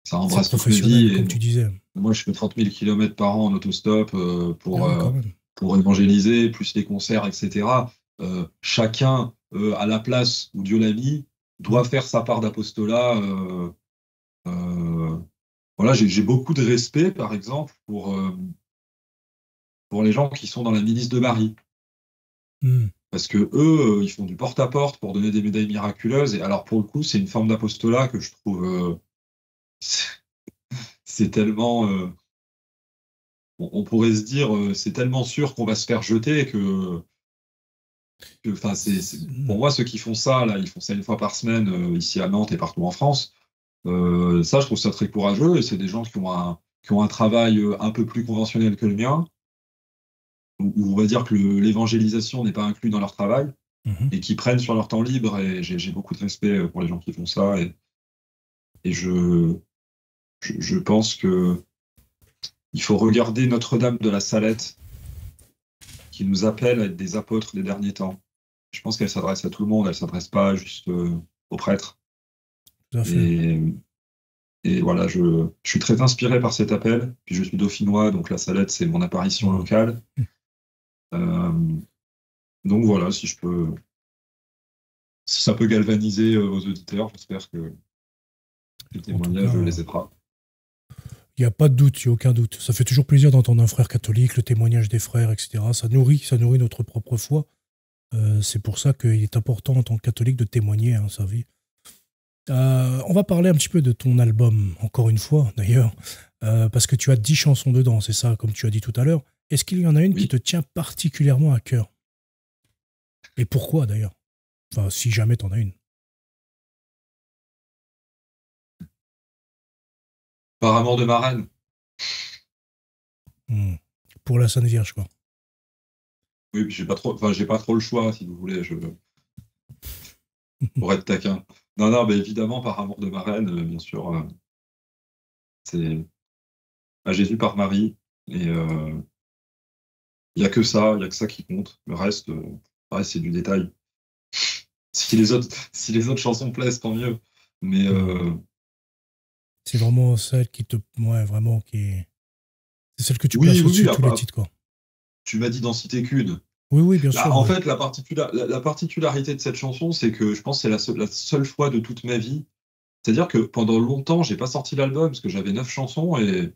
ça embrasse toute ma vie. Comme tu disais. Moi, je fais 30 000 km par an en autostop pour évangéliser, plus les concerts, etc. Chacun, à la place où Dieu l'a mis, doit faire sa part d'apostolat. Voilà, j'ai beaucoup de respect, par exemple, pour les gens qui sont dans la milice de Marie. Parce que eux, ils font du porte-à-porte pour donner des médailles miraculeuses. Et alors, pour le coup, c'est une forme d'apostolat que je trouve... c'est tellement... on pourrait se dire, c'est tellement sûr qu'on va se faire jeter que pour moi, ceux qui font ça, là, ils font ça une fois par semaine ici à Nantes et partout en France. Ça, je trouve ça très courageux. Et c'est des gens qui ont un travail un peu plus conventionnel que le mien, où on va dire que l'évangélisation n'est pas inclus dans leur travail, et qui prennent sur leur temps libre. Et j'ai beaucoup de respect pour les gens qui font ça. Et je pense que il faut regarder Notre-Dame de la Salette, qui nous appelle à être des apôtres des derniers temps. Je pense qu'elle s'adresse à tout le monde, elle ne s'adresse pas juste aux prêtres. Tout à fait. Et voilà, je suis très inspiré par cet appel. Puis je suis dauphinois, donc la Salette, c'est mon apparition locale. Donc voilà, si ça peut galvaniser vos auditeurs, j'espère que les témoignages les aidera. Il n'y a pas de doute, il n'y a aucun doute. Ça fait toujours plaisir d'entendre un frère catholique, le témoignage des frères, etc. Ça nourrit notre propre foi. C'est pour ça qu'il est important en tant que catholique de témoigner sa vie. On va parler un petit peu de ton album, encore une fois d'ailleurs, parce que tu as 10 chansons dedans, c'est ça, comme tu as dit tout à l'heure. Est-ce qu'il y en a une qui te tient particulièrement à cœur? Et pourquoi d'ailleurs? Enfin, si jamais tu en as une. Par amour de marraine. Pour la Sainte Vierge, quoi. Oui, puis j'ai pas trop le choix, si vous voulez, pour être taquin. Non, mais évidemment, par amour de marraine, bien sûr. C'est à Jésus par Marie. Et il n'y a que ça, qui compte. Le reste, c'est du détail. Si les autres chansons plaisent, tant mieux. Mais c'est vraiment celle qui te, ouais, vraiment c'est celle que tu oui, places oui, au-dessus oui, de tous les titres, quoi. Tu m'as dit d'en citer qu'une. Oui, bien sûr. En fait, la particularité de cette chanson, c'est que je pense que c'est la seule fois de toute ma vie. C'est-à-dire que pendant longtemps, j'ai pas sorti l'album parce que j'avais 9 chansons et.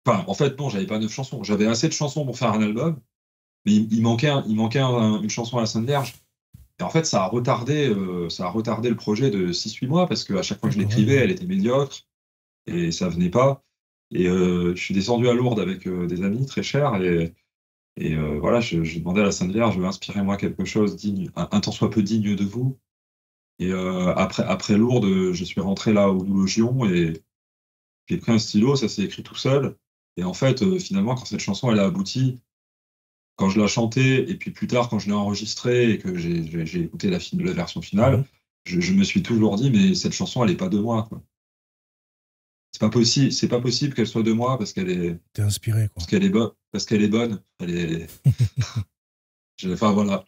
Enfin, en fait, non, j'avais pas 9 chansons. J'avais assez de chansons pour faire un album, mais il manquait une chanson à la Sainte Vierge. Et en fait, ça a retardé le projet de 6-8 mois parce qu'à chaque fois que je l'écrivais, elle était médiocre et ça venait pas. Et je suis descendu à Lourdes avec des amis très chers et voilà, je demandais à la Sainte Vierge, inspirez-moi quelque chose digne, un tant soit peu digne de vous. Et après Lourdes, je suis rentré là où nous logions et j'ai pris un stylo, ça s'est écrit tout seul. Et en fait, finalement, quand cette chanson elle a abouti, quand je l'ai chantée, et puis plus tard, quand je l'ai enregistrée et que j'ai écouté la version finale, je me suis toujours dit, mais cette chanson, elle n'est pas de moi, quoi. C'est pas possible qu'elle soit de moi parce qu'elle est. T'es inspiré, quoi. Parce qu'elle est bonne. Enfin voilà,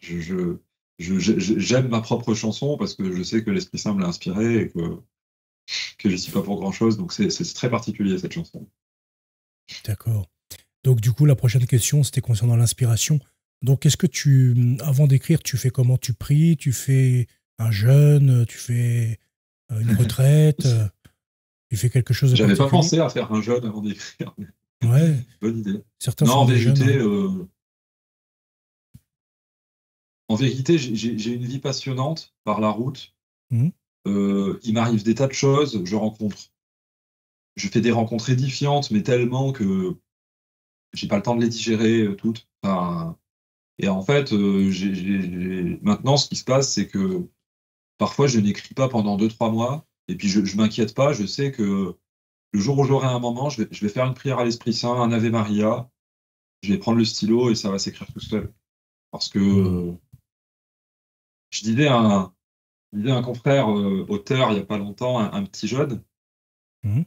j'aime ma propre chanson parce que je sais que l'Esprit Saint me l'a inspirée et que je suis pas pour grand chose. Donc c'est très particulier cette chanson. D'accord. Donc du coup, la prochaine question, c'était concernant l'inspiration. Donc est-ce que avant d'écrire, tu fais comment? Tu pries, tu fais un jeûne, tu fais une retraite, tu fais quelque chose de J'avais particulier? pas pensé à faire un jeûne avant d'écrire. Ouais. Bonne idée. Certains non, font des jeûnes. En vérité, j'ai une vie passionnante par la route. Il m'arrive des tas de choses. Je fais des rencontres édifiantes, mais tellement que j'ai pas le temps de les digérer toutes. Enfin, et en fait, maintenant, ce qui se passe, c'est que parfois, je n'écris pas pendant 2-3 mois. Et puis, je m'inquiète pas. Je sais que le jour où j'aurai un moment, je vais faire une prière à l'Esprit Saint, un Ave Maria. Je vais prendre le stylo et ça va s'écrire tout seul. Parce que je disais à un confrère auteur il n'y a pas longtemps, un petit jeune, il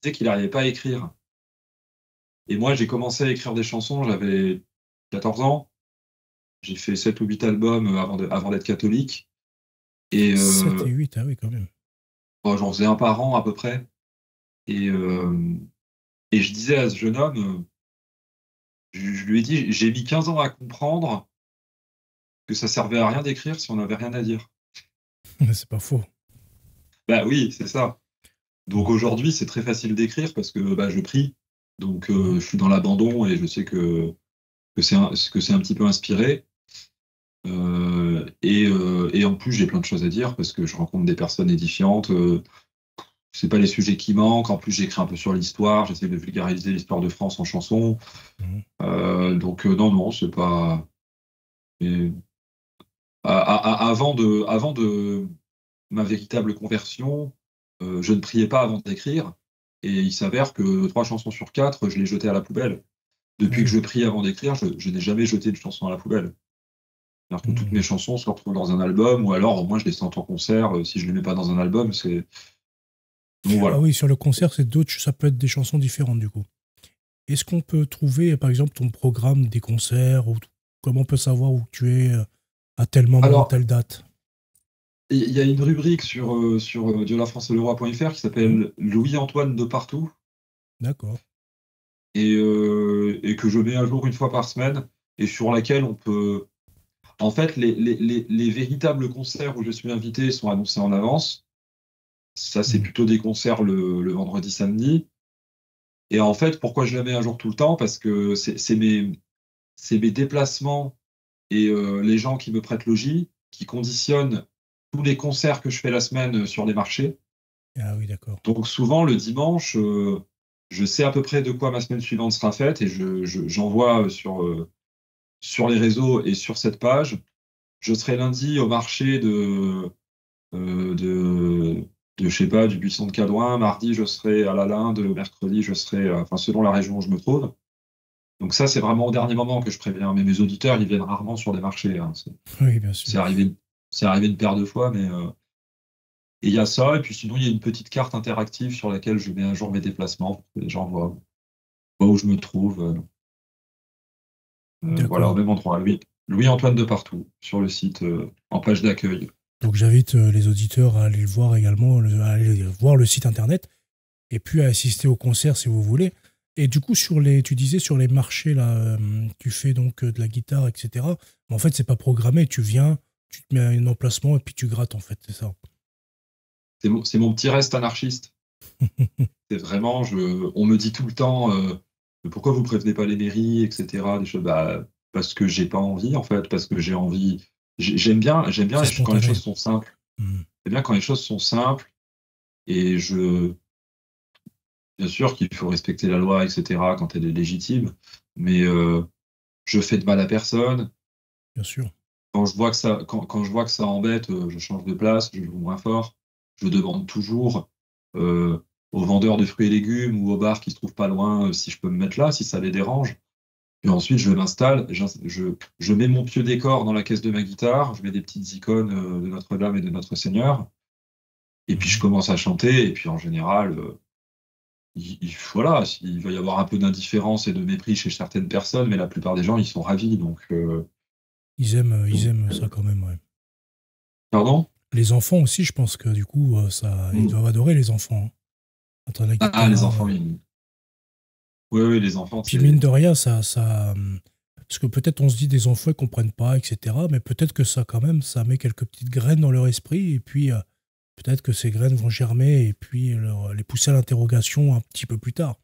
disait qu'il n'arrivait pas à écrire. Et moi, j'ai commencé à écrire des chansons, j'avais 14 ans. J'ai fait 7 ou 8 albums avant d'être catholique. Et, 7 et 8, ah oui, quand même. J'en faisais un par an à peu près. Et je disais à ce jeune homme, je lui ai dit, j'ai mis 15 ans à comprendre que ça servait à rien d'écrire si on n'avait rien à dire. C'est pas faux. Bah oui, c'est ça. Donc aujourd'hui, c'est très facile d'écrire parce que je prie. Donc je suis dans l'abandon et je sais que c'est un petit peu inspiré. Et en plus, j'ai plein de choses à dire parce que je rencontre des personnes édifiantes. C'est pas les sujets qui manquent. En plus, j'écris un peu sur l'histoire. J'essaie de vulgariser l'histoire de France en chanson. Donc non, c'est pas. Et, avant de ma véritable conversion, je ne priais pas avant d'écrire. Et il s'avère que 3 chansons sur 4, je les jetais à la poubelle. Depuis que je prie avant d'écrire, je n'ai jamais jeté une chanson à la poubelle. C'est-à-dire que toutes mes chansons se retrouvent dans un album, ou alors au moins je les sens en concert. Si je ne les mets pas dans un album, c'est. Donc voilà. Ah oui, sur le concert, ça peut être des chansons différentes du coup. Est-ce qu'on peut trouver, par exemple, ton programme des concerts, ou comment on peut savoir où tu es à tel moment, à telle date? Il y a une rubrique sur diolafranceeleuroi.fr qui s'appelle Louis-Antoine de partout. D'accord. Et que je mets à jour une fois par semaine, et sur laquelle on peut. En fait, les véritables concerts où je suis invité sont annoncés en avance. Ça, c'est plutôt des concerts le vendredi, samedi. Et en fait, pourquoi je la mets à jour tout le temps? Parce que c'est mes déplacements et les gens qui me prêtent logis qui conditionnent tous les concerts que je fais la semaine sur les marchés. Ah oui, d'accord. Donc souvent, le dimanche, je sais à peu près de quoi ma semaine suivante sera faite et j'envoie sur les réseaux et sur cette page. Je serai lundi au marché je sais pas, du Buisson de Cadouin. Mardi, je serai à la Linde. Mercredi, je serai, selon la région où je me trouve. Donc ça, c'est vraiment au dernier moment que je préviens. Mais mes auditeurs, ils viennent rarement sur les marchés. Hein. Oui, bien sûr. C'est arrivé une paire de fois, mais... Et il y a ça, et puis sinon, il y a une petite carte interactive sur laquelle je mets à jour mes déplacements pour que les gens voient où où je me trouve. Voilà, au même endroit. Louis-Antoine de Partout, sur le site, en page d'accueil. Donc j'invite les auditeurs à aller le voir également, à aller voir le site internet, et puis à assister au concert si vous voulez. Et du coup, tu disais sur les marchés, là, tu fais donc de la guitare, etc. Mais en fait, c'est pas programmé, tu viens, tu te mets à un emplacement et puis tu grattes, en fait, c'est ça. C'est mon petit reste anarchiste. C'est vraiment, on me dit tout le temps, pourquoi vous prévenez pas les mairies, etc. Des choses, parce que j'ai pas envie, en fait, parce que j'ai envie. J'aime bien quand les choses sont simples. J'aime bien quand les choses sont simples. Et bien sûr qu'il faut respecter la loi, etc., quand elle est légitime. Mais je fais de mal à personne. Bien sûr. Quand je vois que ça embête, je change de place, je joue moins fort. Je demande toujours aux vendeurs de fruits et légumes ou aux bars qui se trouvent pas loin si je peux me mettre là, si ça les dérange. Et ensuite, je m'installe, je mets mon pieu décor dans la caisse de ma guitare, je mets des petites icônes de Notre-Dame et de Notre Seigneur, et puis je commence à chanter, et puis en général, voilà, il va y avoir un peu d'indifférence et de mépris chez certaines personnes, mais la plupart des gens, ils sont ravis, donc... Ils aiment ça quand même, ouais. Pardon ? Les enfants aussi, je pense que du coup, ils doivent adorer les enfants. Hein. Les enfants, oui, les enfants. Puis mine de rien, ça, parce que peut-être on se dit des enfants ne comprennent pas, etc. Mais peut-être que ça, quand même, ça met quelques petites graines dans leur esprit. Et puis, peut-être que ces graines vont germer et puis les pousser à l'interrogation un petit peu plus tard.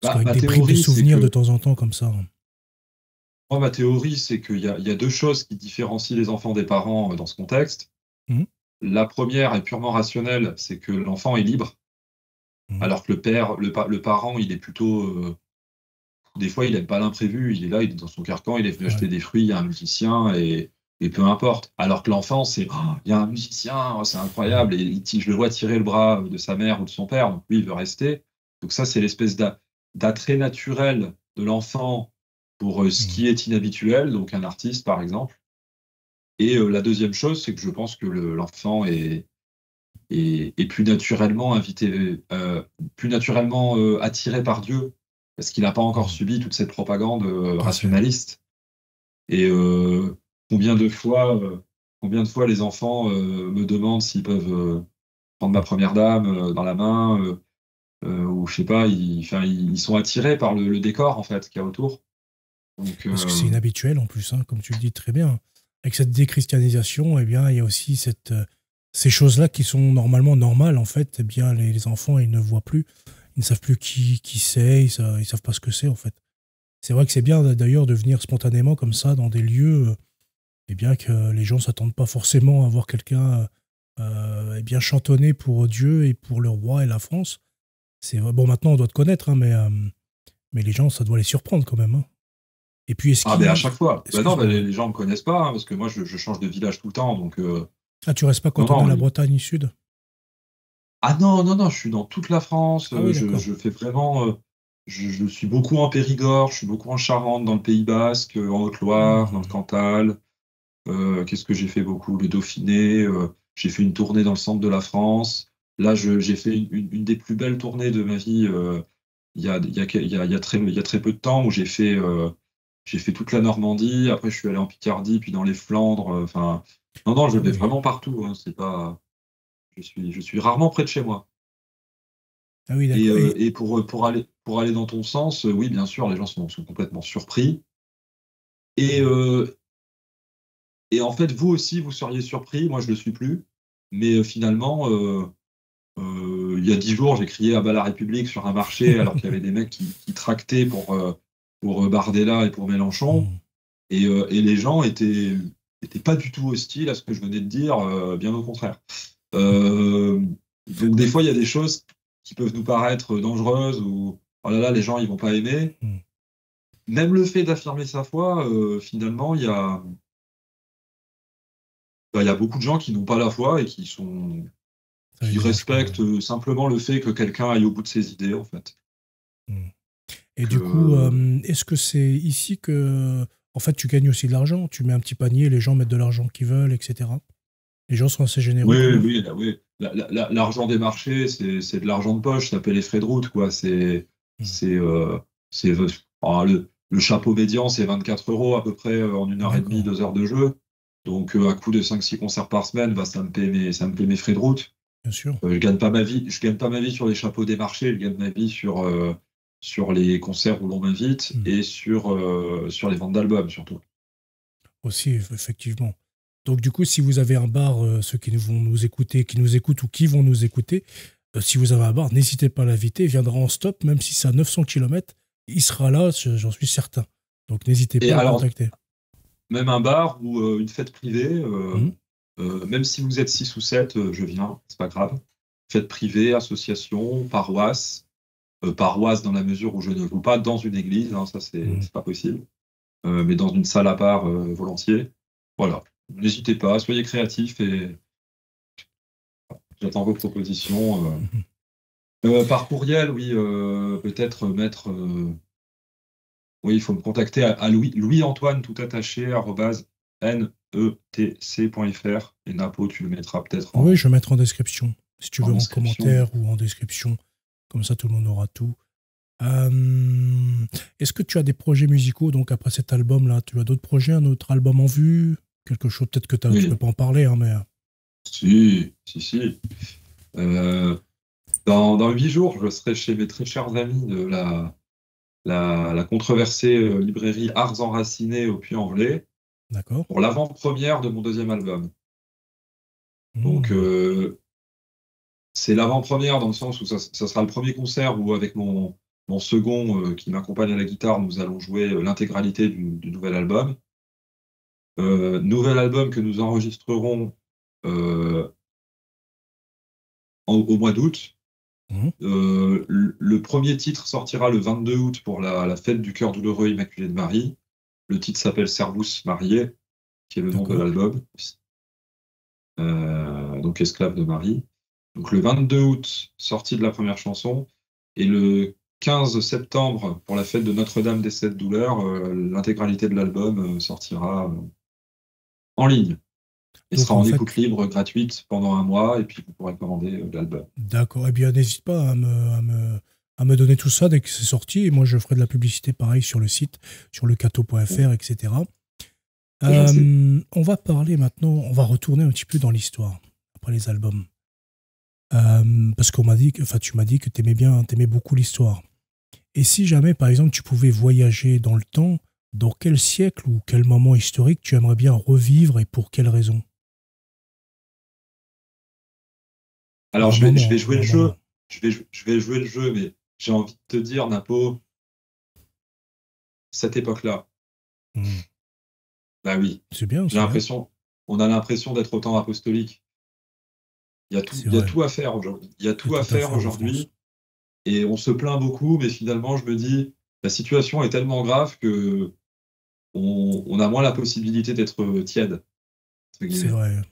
Parce qu'avec des bribes de souvenirs de temps en temps comme ça. Moi, ma théorie, c'est qu'il y a deux choses qui différencient les enfants des parents dans ce contexte. La première est purement rationnelle, c'est que l'enfant est libre. Alors que le parent, il est plutôt... des fois, il n'aime pas l'imprévu, il est là, il est dans son carcan, il est venu acheter des fruits, il y a un musicien, et peu importe. Alors que l'enfant, c'est il y a un musicien, c'est incroyable, et je le vois tirer le bras de sa mère ou de son père, donc lui, il veut rester. Donc ça, c'est l'espèce d'attrait naturel de l'enfant pour ce qui est inhabituel, donc un artiste, par exemple. Et la deuxième chose, c'est que je pense que l'enfant est plus naturellement attiré par Dieu, parce qu'il n'a pas encore subi toute cette propagande rationaliste. Et combien de fois les enfants me demandent s'ils peuvent prendre ma première dame dans la main, ou je sais pas, ils sont attirés par le décor en fait qu'il y a autour. Donc, parce que c'est inhabituel en plus, hein, comme tu le dis très bien. Avec cette déchristianisation, eh bien, il y a aussi ces choses-là qui sont normalement normales, en fait. Eh bien, les enfants, ils ne voient plus, ils ne savent plus qui c'est, ils savent pas ce que c'est, en fait. C'est vrai que c'est bien, d'ailleurs, de venir spontanément comme ça dans des lieux, eh bien, que les gens ne s'attendent pas forcément à voir quelqu'un eh bien chantonner pour Dieu et pour le roi et la France. Bon, maintenant, on doit te connaître, hein, mais les gens, ça doit les surprendre quand même. Hein. Et puis, à chaque fois. Les gens ne me connaissent pas, hein, parce que moi, je change de village tout le temps. Donc, tu restes pas cantonné à la Bretagne Sud? Ah non, je suis dans toute la France. Oui, je fais vraiment... je suis beaucoup en Périgord, je suis beaucoup en Charente, dans le Pays Basque, en Haute-Loire, dans le Cantal. Qu'est-ce que j'ai fait beaucoup? Le Dauphiné. J'ai fait une tournée dans le centre de la France. Là, j'ai fait une des plus belles tournées de ma vie il y a très peu de temps, où j'ai fait toute la Normandie. Après, je suis allé en Picardie, puis dans les Flandres. Non, je vais vraiment partout. Hein, c'est pas... Je suis rarement près de chez moi. Ah oui, d'accord. Et pour aller dans ton sens, oui, bien sûr, les gens sont complètement surpris. Et en fait, vous aussi, vous seriez surpris. Moi, je ne le suis plus. Mais finalement, il y a 10 jours, j'ai crié « à bas la République » sur un marché, alors qu'il y avait des mecs qui tractaient pour Bardella et pour Mélenchon. Et les gens étaient pas du tout hostiles à ce que je venais de dire, bien au contraire. Donc des fois, il y a des choses qui peuvent nous paraître dangereuses, ou oh là là, les gens, ils vont pas aimer. Même le fait d'affirmer sa foi, finalement, il y a beaucoup de gens qui n'ont pas la foi et qui respectent simplement le fait que quelqu'un aille au bout de ses idées, en fait. Et du coup, est-ce que c'est ici que, en fait, tu gagnes aussi de l'argent? Tu mets un petit panier, les gens mettent de l'argent qu'ils veulent, etc. Les gens sont assez généreux. Oui. L'argent des marchés, c'est de l'argent de poche, ça paie les frais de route, quoi. Le chapeau médian, c'est 24 € à peu près en 1h30, 2 heures de jeu. Donc, à coût de 5-6 concerts par semaine, ça me paie mes frais de route. Bien sûr. Je gagne pas ma vie sur les chapeaux des marchés, je gagne ma vie sur les concerts où l'on m'invite et sur les ventes d'albums surtout. Aussi, effectivement. Donc du coup, si vous avez un bar, ceux qui vont nous écouter, qui nous écoutent ou qui vont nous écouter, si vous avez un bar, n'hésitez pas à l'inviter, il viendra en stop, même si c'est à 900 km, il sera là, j'en suis certain. Donc n'hésitez pas à le contacter. Même un bar ou une fête privée, même si vous êtes 6 ou 7, je viens, c'est pas grave. Fête privée, association, paroisse dans la mesure où je ne joue pas dans une église, hein, ça c'est pas possible, mais dans une salle à part volontiers. Voilà, n'hésitez pas, soyez créatifs et j'attends vos propositions. Par courriel, oui, peut-être mettre... oui, il faut me contacter à Louis-Antoine, tout attaché, @netc.fr. Et Napo, tu le mettras peut-être en... Oui, je vais mettre en description, si tu veux, en commentaire ou en description. Comme ça, tout le monde aura tout. Est-ce que tu as des projets musicaux, donc après cet album-là? Tu as d'autres projets, un autre album en vue? Quelque chose, peut-être que tu ne peux pas en parler, hein, mais... Si. Dans 8 jours, je serai chez mes très chers amis de la controversée librairie Arts Enracinés au Puy-en-Velay. D'accord. Pour l'avant-première de mon 2e album. Donc, c'est l'avant-première dans le sens où ça sera le premier concert où, avec mon second qui m'accompagne à la guitare, nous allons jouer l'intégralité du nouvel album. Nouvel album que nous enregistrerons au mois d'août. Le premier titre sortira le 22 août pour la fête du cœur douloureux Immaculée de Marie. Le titre s'appelle Servus Mariae, qui est le nom de l'album. Donc Esclave de Marie. Donc le 22 août, sortie de la première chanson. Et le 15 septembre, pour la fête de Notre-Dame des Sept Douleurs, l'intégralité de l'album sortira en ligne. Il sera en écoute libre, gratuite, pendant un mois, et puis vous pourrez commander l'album. D'accord. Eh bien, n'hésite pas à me donner tout ça dès que c'est sorti, et moi je ferai de la publicité pareil sur le site, sur lecateau.fr, etc. On va parler maintenant, on va retourner un petit peu dans l'histoire, après les albums. Parce tu m'as dit que t'aimais beaucoup l'histoire. Et si jamais, par exemple, tu pouvais voyager dans le temps, dans quel siècle ou quel moment historique tu aimerais bien revivre et pour quelle raison? Alors, je vais jouer le jeu. Je vais jouer le jeu, mais j'ai envie de te dire, Napo, cette époque-là. Bah oui. C'est bien. On a l'impression d'être au temps apostolique. Il y a tout à faire aujourd'hui. Il y a tout à faire aujourd'hui. Et on se plaint beaucoup, mais finalement, je me dis, la situation est tellement grave que on a moins la possibilité d'être tiède. C'est vrai.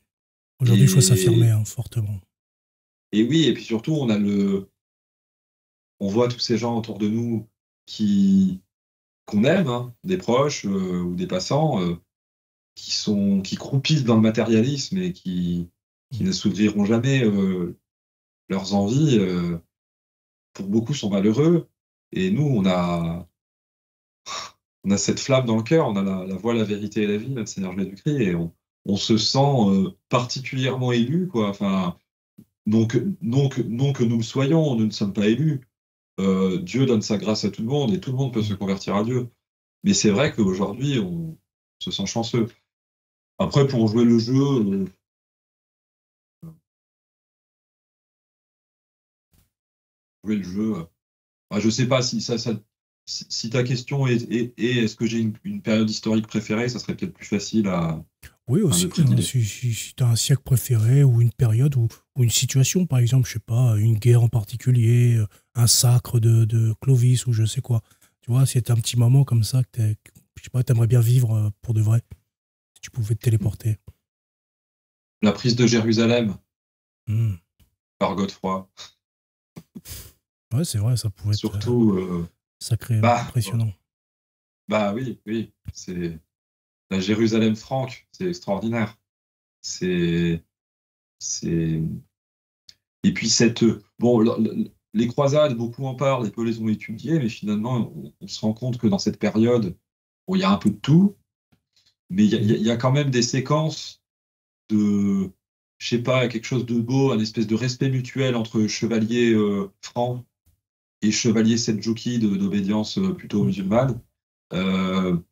Aujourd'hui, il faut s'affirmer fortement. Et oui, et puis surtout, on voit tous ces gens autour de nous qu'on aime, hein, des proches ou des passants, qui croupissent dans le matérialisme et qui ne s'ouvriront jamais leurs envies. Pour beaucoup, sont malheureux. Et nous, on a cette flamme dans le cœur, on a la voie, la vérité et la vie, notre Seigneur Jésus-Christ, et on se sent particulièrement élu, quoi. Enfin, non que nous le soyons, nous ne sommes pas élus. Dieu donne sa grâce à tout le monde et tout le monde peut se convertir à Dieu. Mais c'est vrai qu'aujourd'hui, on se sent chanceux. Après, pour jouer le jeu, je sais pas si ta question est est-ce que j'ai une période historique préférée, ça serait peut-être plus facile à... Oui, aussi, si tu as un siècle préféré ou une période ou une situation, par exemple, je sais pas, une guerre en particulier, un sacre de Clovis ou je sais quoi. Tu vois, si tu un petit moment comme ça que je sais pas, t'aimerais bien vivre pour de vrai, si tu pouvais te téléporter. La prise de Jérusalem par Godefroy. Ouais, c'est vrai, ça pouvait surtout sacré, impressionnant. Bah oui, c'est la Jérusalem franque, c'est extraordinaire. Et puis les croisades, beaucoup en parlent, et peu les ont étudiées, mais finalement, on se rend compte que dans cette période, bon, il y a un peu de tout, mais il y a quand même des séquences de, je sais pas, quelque chose de beau, un espèce de respect mutuel entre chevaliers francs et chevaliers seldjouki d'obédience plutôt musulmane. Il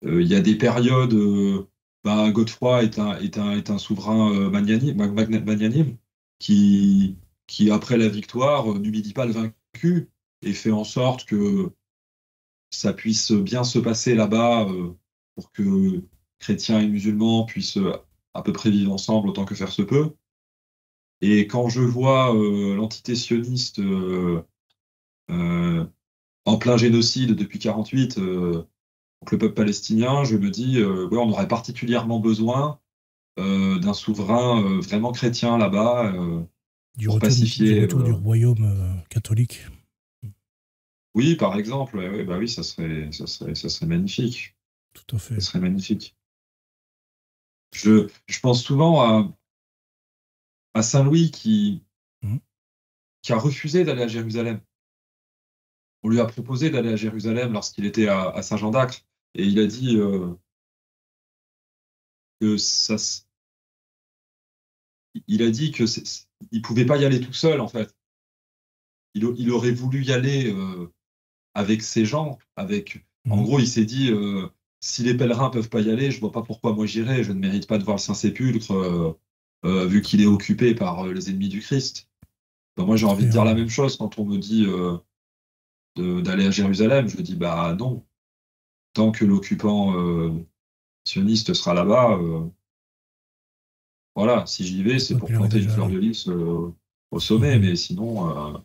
y a des périodes, Godefroy est un souverain magnanime qui, après la victoire, n'humilie pas le vaincu et fait en sorte que ça puisse bien se passer là-bas pour que chrétiens et musulmans puissent à peu près vivre ensemble autant que faire se peut. Et quand je vois l'entité sioniste en plein génocide depuis 1948 contre le peuple palestinien, je me dis ouais, on aurait particulièrement besoin d'un souverain vraiment chrétien là-bas pour pacifier. Du retour du royaume catholique. Oui, par exemple, ouais, bah oui, ça serait magnifique. Tout à fait. Ça serait magnifique. Je pense souvent à Saint-Louis qui a refusé d'aller à Jérusalem. On lui a proposé d'aller à Jérusalem lorsqu'il était à Saint-Jean d'Acre, et il a dit que ça. Il a dit que il pouvait pas y aller tout seul en fait. Il aurait voulu y aller avec ses gens, En gros, il s'est dit si les pèlerins peuvent pas y aller, je vois pas pourquoi moi j'irai. Je ne mérite pas de voir le Saint-Sépulcre vu qu'il est occupé par les ennemis du Christ. Ben, moi, j'ai envie de dire la même chose quand on me dit d'aller à Jérusalem. Je me dis bah non. Tant que l'occupant sioniste sera là-bas, voilà, si j'y vais, c'est pour planter une fleur de lys au sommet, mais sinon,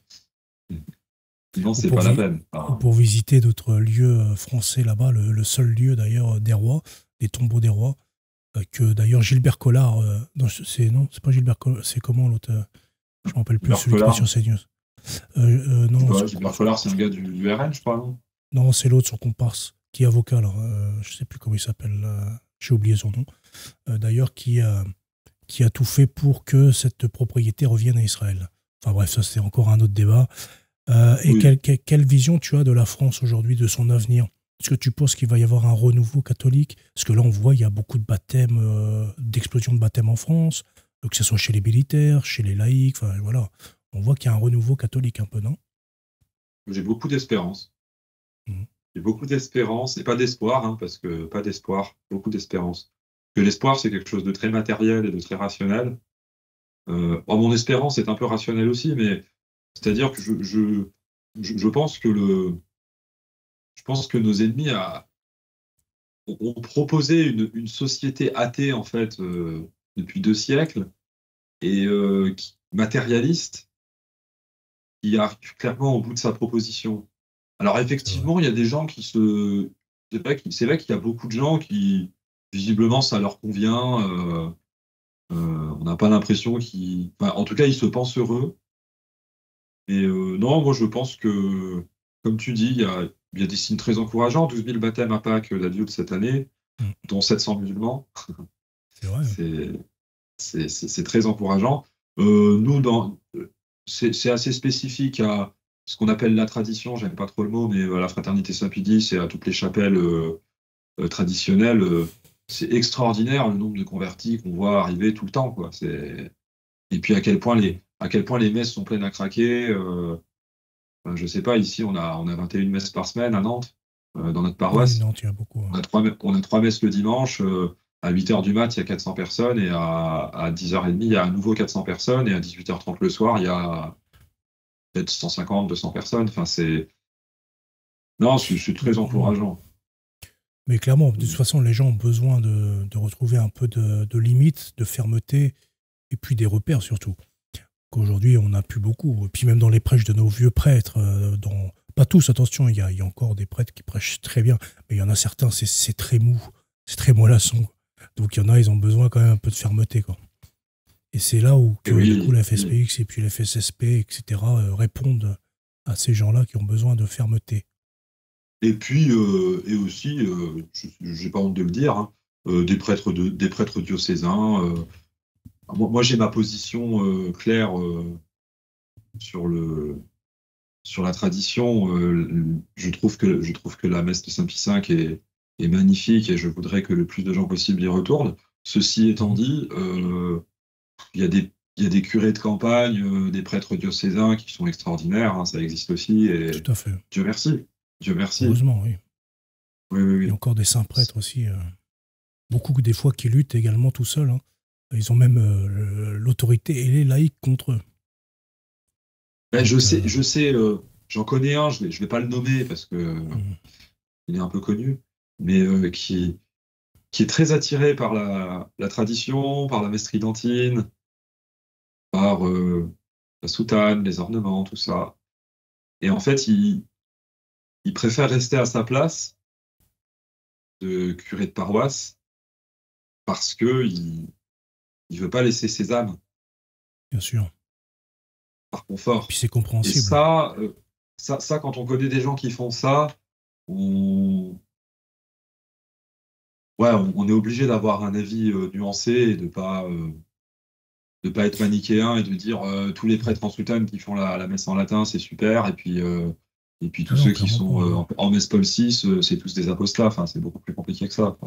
c'est pas la peine. Ou pour visiter d'autres lieux français là-bas, le seul lieu d'ailleurs des rois, les tombeaux des rois, que d'ailleurs Gilbert Collard, non, c'est pas Gilbert Collard, c'est comment l'autre je me rappelle plus, celui qui est sur CNews. Non, Gilbert Collard, c'est un gars du RN, je crois, non? Non, c'est l'autre, son comparse, qui est avocat, là. Je sais plus comment il s'appelle, j'ai oublié son nom. D'ailleurs, qui a tout fait pour que cette propriété revienne à Israël. Enfin bref, ça c'est encore un autre débat. Et oui. Quelle vision tu as de la France aujourd'hui, de son avenir? Est-ce que tu penses qu'il va y avoir un renouveau catholique? Parce que là, on voit, il y a beaucoup de baptêmes, d'explosion de baptêmes en France, que ce soit chez les militaires, chez les laïcs, enfin voilà. On voit qu'il y a un renouveau catholique un peu, non? J'ai beaucoup d'espérance. J'ai beaucoup d'espérance, et pas d'espoir, hein, parce que pas d'espoir, beaucoup d'espérance. Que l'espoir, c'est quelque chose de très matériel et de très rationnel. Mon espérance est un peu rationnelle aussi, mais c'est-à-dire que je pense que nos ennemis ont proposé une société athée en fait depuis 2 siècles et matérialiste qui arrive clairement au bout de sa proposition. Alors effectivement, il y a des gens c'est vrai qu'il y a beaucoup de gens qui visiblement ça leur convient. On n'a pas l'impression en tout cas, ils se pensent heureux. Et non, moi je pense que, comme tu dis, il y a des signes très encourageants. 12 000 baptêmes à Pâques d'adultes cette année, dont 700 musulmans. C'est vrai. C'est très encourageant. C'est assez spécifique à ce qu'on appelle la tradition, j'aime pas trop le mot, mais la fraternité Saint-Pudis et à toutes les chapelles traditionnelles. C'est extraordinaire le nombre de convertis qu'on voit arriver tout le temps, quoi. Et puis à quel point les messes sont pleines à craquer. Je sais pas, ici on a 21 messes par semaine à Nantes, dans notre paroisse. Oui, Nantes, il y a beaucoup. On a 3 messes le dimanche. À 8h du mat, il y a 400 personnes, et à 10h30, il y a à nouveau 400 personnes, et à 18h30 le soir, il y a peut-être 150, 200 personnes. Enfin, c'est très encourageant. Mais clairement, de toute façon, les gens ont besoin de retrouver un peu de limites, de fermeté, et puis des repères surtout. Qu'aujourd'hui, on n'a plus beaucoup. Et puis même dans les prêches de nos vieux prêtres, pas tous, attention, il y a encore des prêtres qui prêchent très bien, mais il y en a certains, c'est très mou, c'est très mollasson. Donc il y en a, ils ont besoin quand même un peu de fermeté, quoi. Et c'est là où du coup, la FSPX et puis la FSSP, etc., répondent à ces gens-là qui ont besoin de fermeté. Et puis, et aussi, j'ai pas honte de le dire, hein, des prêtres diocésains. Moi, j'ai ma position claire sur sur la tradition, je trouve que la messe de Saint-Pie V est magnifique et je voudrais que le plus de gens possible y retournent. Ceci étant dit, il y a des curés de campagne, des prêtres diocésains qui sont extraordinaires, hein, ça existe aussi. Et tout à fait. Dieu merci. Dieu merci. Heureusement, oui. Oui. Il y a encore des saints prêtres aussi. Beaucoup des fois qui luttent également tout seuls. Hein. Ils ont même l'autorité et les laïcs contre eux. Ben, je sais, j'en connais un, je vais pas le nommer parce que il est un peu connu, mais qui est très attiré par la tradition, par la messe tridentine, par la soutane, les ornements, tout ça. Et en fait, il préfère rester à sa place de curé de paroisse parce que il veut pas laisser ses âmes. Bien sûr. Par confort. Et puis c'est compréhensible. Et ça, quand on connaît des gens qui font ça, on est obligé d'avoir un avis nuancé et de pas être manichéen et de dire tous les prêtres en soutane qui font la messe en latin, c'est super, et puis tous ceux qui sont en messe Paul VI, c'est tous des apostats. Enfin, c'est beaucoup plus compliqué que ça.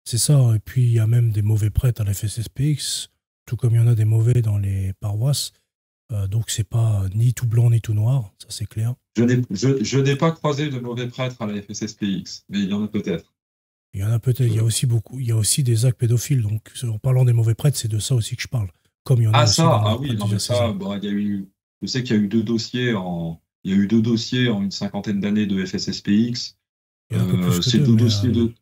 C'est ça, et puis il y a même des mauvais prêtres à la FSSPX, tout comme il y en a des mauvais dans les paroisses. Donc c'est pas ni tout blanc ni tout noir, ça c'est clair. Je n'ai pas croisé de mauvais prêtres à la FSSPX, mais il y en a peut-être. Il y en a peut-être, il y a aussi beaucoup, il y a aussi des actes pédophiles, donc en parlant des mauvais prêtres, c'est de ça aussi que je parle. Comme il y en a aussi oui, non, mais ça, il y a eu, je sais qu'il y a eu deux dossiers en une cinquantaine d'années de FSSPX. Il y en a un peu plus que ces deux dossiers de.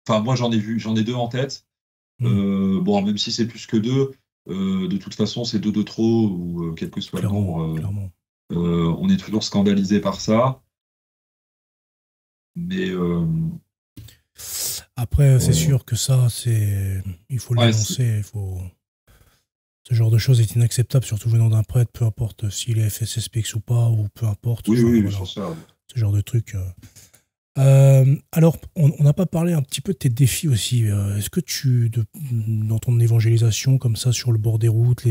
Enfin, moi j'en ai deux en tête. Bon, même si c'est plus que deux. De toute façon, c'est deux de trop, ou quel que soit le nombre. On est toujours scandalisé par ça. Mais après, c'est sûr que ça, il faut le dénoncer. Ce genre de choses est inacceptable, surtout venant d'un prêtre, peu importe s'il est FSSPX ou pas, ou peu importe. Oui, voilà, ça. Ce genre de truc. Alors, on n'a pas parlé un petit peu de tes défis aussi. Est-ce que dans ton évangélisation, comme ça, sur le bord des routes,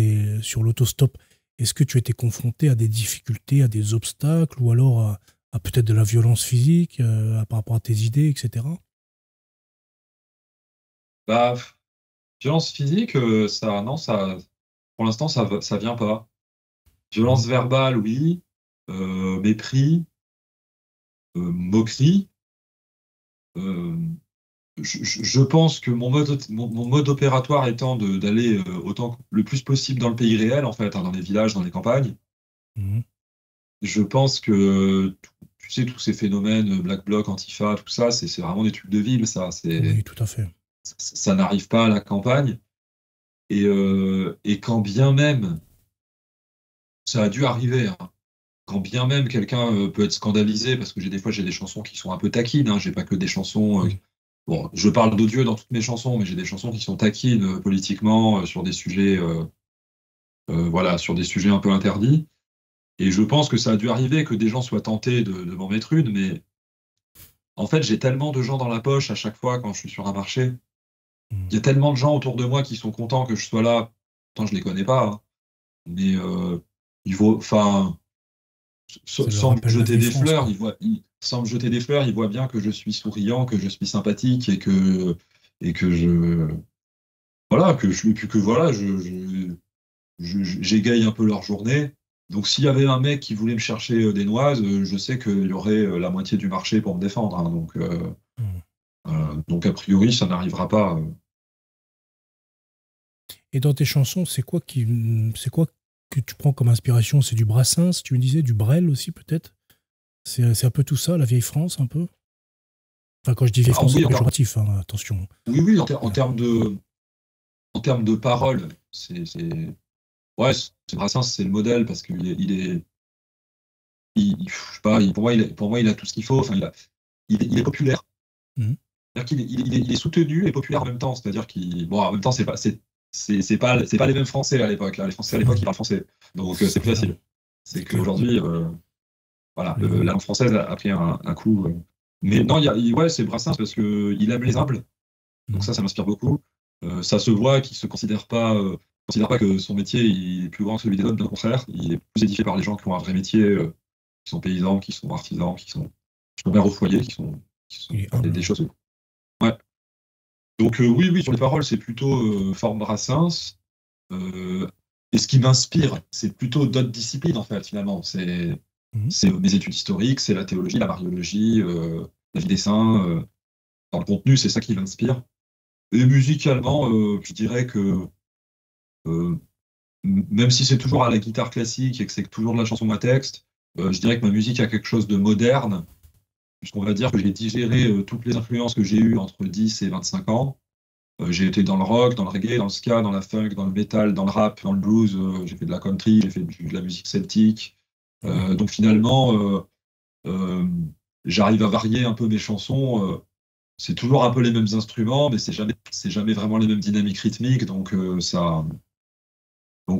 sur l'autostop, est-ce que tu étais confronté à des difficultés, à des obstacles, ou alors à peut-être de la violence physique par rapport à tes idées, etc. Violence physique, pour l'instant, ça vient pas. Violence verbale, oui. Mépris. Moquerie. Je pense que mon mode opératoire étant d'aller le plus possible dans le pays réel, en fait, hein, dans les villages, dans les campagnes. Je pense que tu sais, tous ces phénomènes, Black Bloc, Antifa, tout ça, c'est vraiment des trucs de ville, ça. Oui, tout à fait. Ça n'arrive pas à la campagne. Et quand bien même, ça a dû arriver, hein. Quand bien même quelqu'un peut être scandalisé, parce que des fois j'ai des chansons qui sont un peu taquines, hein, j'ai pas que des chansons. Bon, je parle d'odieux dans toutes mes chansons, mais j'ai des chansons qui sont taquines politiquement sur des sujets, sur des sujets un peu interdits. Et je pense que ça a dû arriver que des gens soient tentés de m'en mettre une, mais en fait j'ai tellement de gens dans la poche à chaque fois quand je suis sur un marché. Il y a tellement de gens autour de moi qui sont contents que je sois là. Pourtant je les connais pas, hein, mais sans me jeter des fleurs, ils voient bien que je suis souriant, que je suis sympathique et que j'égaye un peu leur journée. Donc s'il y avait un mec qui voulait me chercher des noises, je sais qu'il y aurait la moitié du marché pour me défendre, hein, donc a priori ça n'arrivera pas. Et dans tes chansons, c'est quoi que tu prends comme inspiration? C'est du Brassens, tu me disais, du Brel aussi peut-être? C'est un peu tout ça, la vieille France, un peu? Enfin, quand je dis vieille France, c'est péjoratif, hein, attention. Oui, en termes de paroles, c'est Brassens, c'est le modèle, parce qu'il est je sais pas, pour moi, il a tout ce qu'il faut. Enfin, il est populaire. C'est-à-dire qu'il est soutenu et populaire en même temps. C'est-à-dire en même temps, c'est pas les mêmes Français à l'époque. Les Français à l'époque, ils parlent français. Donc c'est plus facile. C'est qu'aujourd'hui, la langue française a pris un coup. Mais non, c'est Brassens parce qu'il aime les humbles. Donc ça m'inspire beaucoup. Ça se voit qu'il ne considère pas que son métier est plus grand que celui des hommes, bien au contraire. Il est plus édifié par les gens qui ont un vrai métier paysans, qui sont artisans, qui sont mères au foyer, qui sont des choses. Ouais. Donc oui, sur les paroles, c'est plutôt forme Brassens. Et ce qui m'inspire, c'est plutôt d'autres disciplines, en fait, finalement. C'est mes études historiques, c'est la théologie, la mariologie, la vie des saints. Dans le contenu, c'est ça qui m'inspire. Et musicalement, je dirais que même si c'est toujours à la guitare classique et que c'est toujours de la chanson à texte, je dirais que ma musique a quelque chose de moderne, puisqu'on va dire que j'ai digéré toutes les influences que j'ai eues entre 10 et 25 ans. J'ai été dans le rock, dans le reggae, dans le ska, dans la funk, dans le metal, dans le rap, dans le blues, j'ai fait de la country, j'ai fait de la musique celtique. Donc finalement, j'arrive à varier un peu mes chansons. C'est toujours un peu les mêmes instruments, mais c'est jamais vraiment les mêmes dynamiques rythmiques. Donc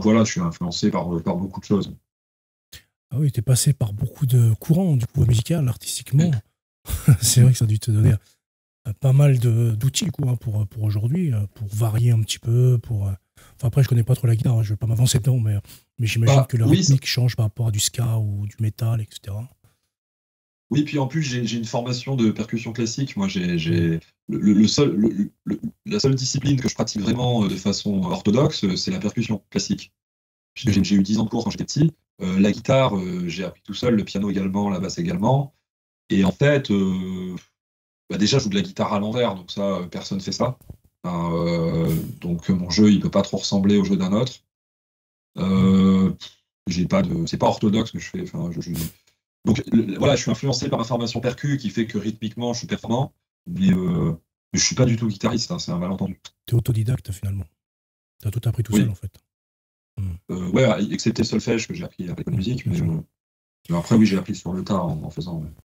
voilà, je suis influencé par beaucoup de choses. Ah oui, tu es passé par beaucoup de courants, du coup, musical, artistiquement. C'est vrai que ça a dû te donner pas mal d'outils pour aujourd'hui, pour varier un petit peu. Enfin, après, je connais pas trop la guitare, je vais pas m'avancer dedans, mais j'imagine que le rythmique change par rapport à du ska ou du métal, etc. Oui, puis en plus, j'ai une formation de percussion classique. Moi, la seule discipline que je pratique vraiment de façon orthodoxe, c'est la percussion classique. J'ai eu 10 ans de cours quand j'étais petit. La guitare, j'ai appris tout seul, le piano également, la basse également. Et en fait, déjà, je joue de la guitare à l'envers, donc ça, personne ne fait ça. Donc mon jeu, il peut pas trop ressembler au jeu d'un autre. C'est pas orthodoxe que je fais. Donc voilà, je suis influencé par ma formation percu qui fait que rythmiquement, je suis performant, mais je suis pas du tout guitariste, c'est un malentendu. Tu es autodidacte finalement. Tu as tout appris tout seul en fait. Ouais, excepté le solfège que j'ai appris avec la musique, mais après oui, j'ai appris sur le tas en faisant. Ouais.